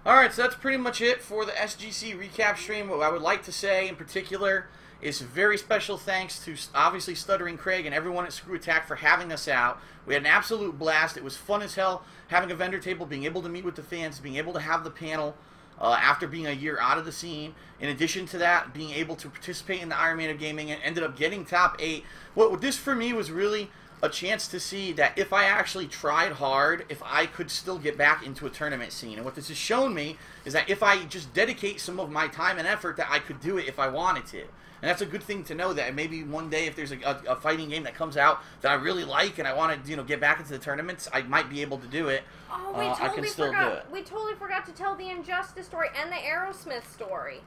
Alright, so that's pretty much it for the SGC recap stream. What I would like to say in particular is very special thanks to, obviously, Stuttering Craig and everyone at Screwattack for having us out. We had an absolute blast. It was fun as hell having a vendor table, being able to meet with the fans, being able to have the panel after being a year out of the scene. In addition to that, being able to participate in the Iron Man of Gaming and ended up getting top 8. What this for me was really a chance to see that if I actually tried hard, if I could still get back into a tournament scene. And what this has shown me is that if I just dedicate some of my time and effort, that I could do it if I wanted to. And that's a good thing to know, that maybe one day if there's a fighting game that comes out that I really like and I want to get back into the tournaments, I might be able to do it. Oh, I can still do it. We totally forgot to tell the Injustice story and the Aerosmith story.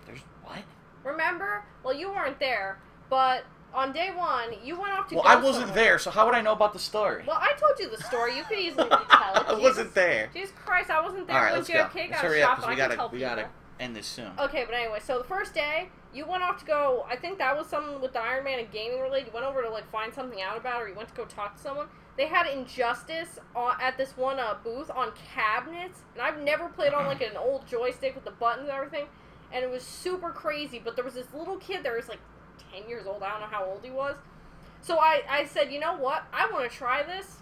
There's what? Remember? Well, you weren't there, but on day one, you went off to Well, go I wasn't somewhere. there, so how would I know about the story? Well, I told you the story. You could easily retell it. I wasn't there. Jesus Christ, I wasn't there All right, when let's go. JFK Let's got hurry shot, up, but because I can tell we gotta end this soon. Okay, but anyway, so the first day, you went off to go, I think that was something with the Iron Man and gaming related. You went over to, like, find something out about it, or you went to go talk to someone. They had Injustice at this one booth on cabinets, and I've never played on, like, an old joystick with the buttons and everything, and it was super crazy, but there was this little kid that was, like, 10 years old. I don't know how old he was. So I said, you know what? I want to try this.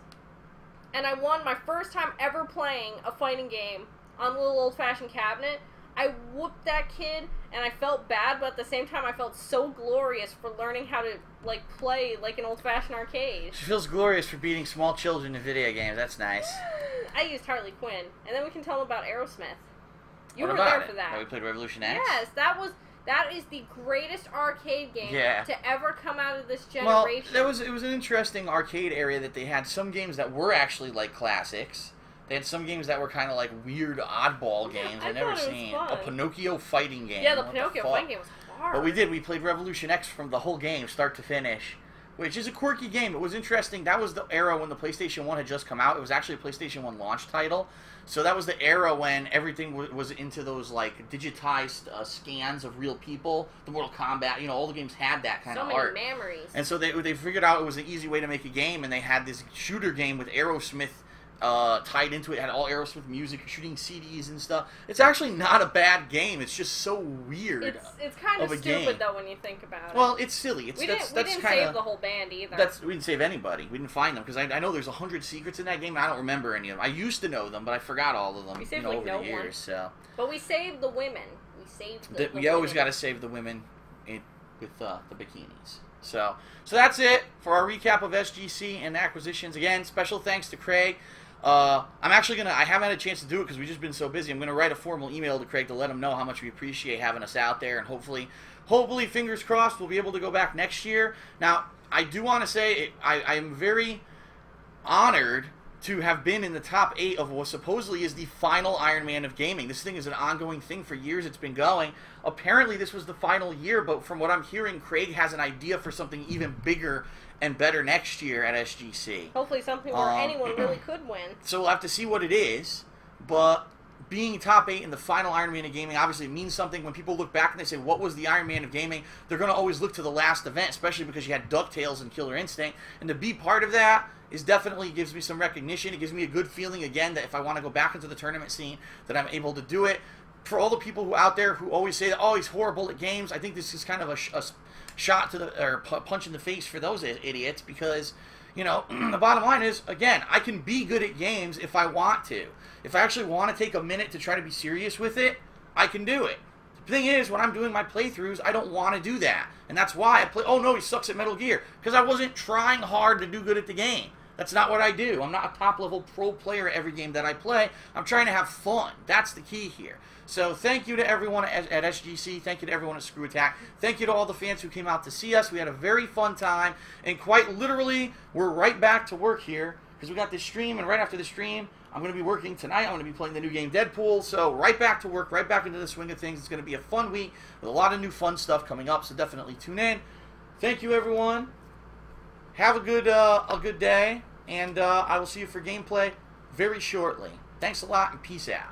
And I won my first time ever playing a fighting game on a little old-fashioned cabinet. I whooped that kid, and I felt bad, but at the same time, I felt so glorious for learning how to, like, play like an old-fashioned arcade. She feels glorious for beating small children in video games. That's nice. I used Harley Quinn. And then we can tell them about Aerosmith. You What were about there it? for that. Oh, we played Revolution X? Yes, that is the greatest arcade game to ever come out of this generation. Well, it was an interesting arcade area that they had some games that were actually like classics. They had some games that were kind of like weird oddball games I've never seen. A Pinocchio fighting game. Yeah, the Pinocchio fighting game was hard. But we played Revolution X from the whole game, start to finish, which is a quirky game. It was interesting. That was the era when the PlayStation 1 had just come out. It was actually a PlayStation 1 launch title. So that was the era when everything was into those, like, digitized scans of real people. The Mortal Kombat, all the games had that kind of art. So many memories. And so they figured out it was an easy way to make a game, and they had this shooter game with Aerosmith tied into it. It had all Aerosmith music, shooting CDs and stuff. It's actually not a bad game. It's just so weird. It's kind of stupid though when you think about it. Well, it's silly. We didn't save the whole band either. We didn't save anybody. We didn't find them because I know there's 100 secrets in that game. And I don't remember any of them. I used to know them, but I forgot all of them. We saved over the years. So. But we saved the women. We saved the We always got to save the women with the bikinis. So that's it for our recap of SGC and acquisitions. Again, special thanks to Craig. I haven't had a chance to do it because we've just been so busy. I'm gonna write a formal email to Craig to let him know how much we appreciate having us out there, and hopefully, fingers crossed, we'll be able to go back next year. Now, I do want to say I am very honored to have been in the top 8 of what supposedly is the final Iron Man of gaming. This thing is an ongoing thing for years. It's been going. Apparently, this was the final year, but from what I'm hearing, Craig has an idea for something even bigger and better next year at SGC. Hopefully something where anyone really could win. So we'll have to see what it is, but being top 8 in the final Iron Man of gaming obviously means something. When people look back and they say, what was the Iron Man of gaming? They're going to always look to the last event, especially because you had Ducktales and Killer Instinct, and to be part of that definitely gives me some recognition. It gives me a good feeling, again, that if I want to go back into the tournament scene, that I'm able to do it. For all the people who out there who always say that, oh, he's horrible at games, I think this is kind of a shot to or punch in the face for those idiots, because the bottom line is, again, I can be good at games if I want to. If I actually want to take a minute to try to be serious with it, I can do it. The thing is, when I'm doing my playthroughs, I don't want to do that, and that's why I play. Oh no, he sucks at Metal Gear, because I wasn't trying hard to do good at the game. That's not what I do. I'm not a top-level pro player at every game that I play. I'm trying to have fun. That's the key here. So thank you to everyone at SGC. Thank you to everyone at Screwattack. Thank you to all the fans who came out to see us. We had a very fun time. And quite literally, we're right back to work here because we got this stream. And right after the stream, I'm going to be working tonight. I'm going to be playing the new game Deadpool. So right back to work, right back into the swing of things. It's going to be a fun week with a lot of new fun stuff coming up. So definitely tune in. Thank you, everyone. Have a good day. And I will see you for gameplay very shortly. Thanks a lot and peace out.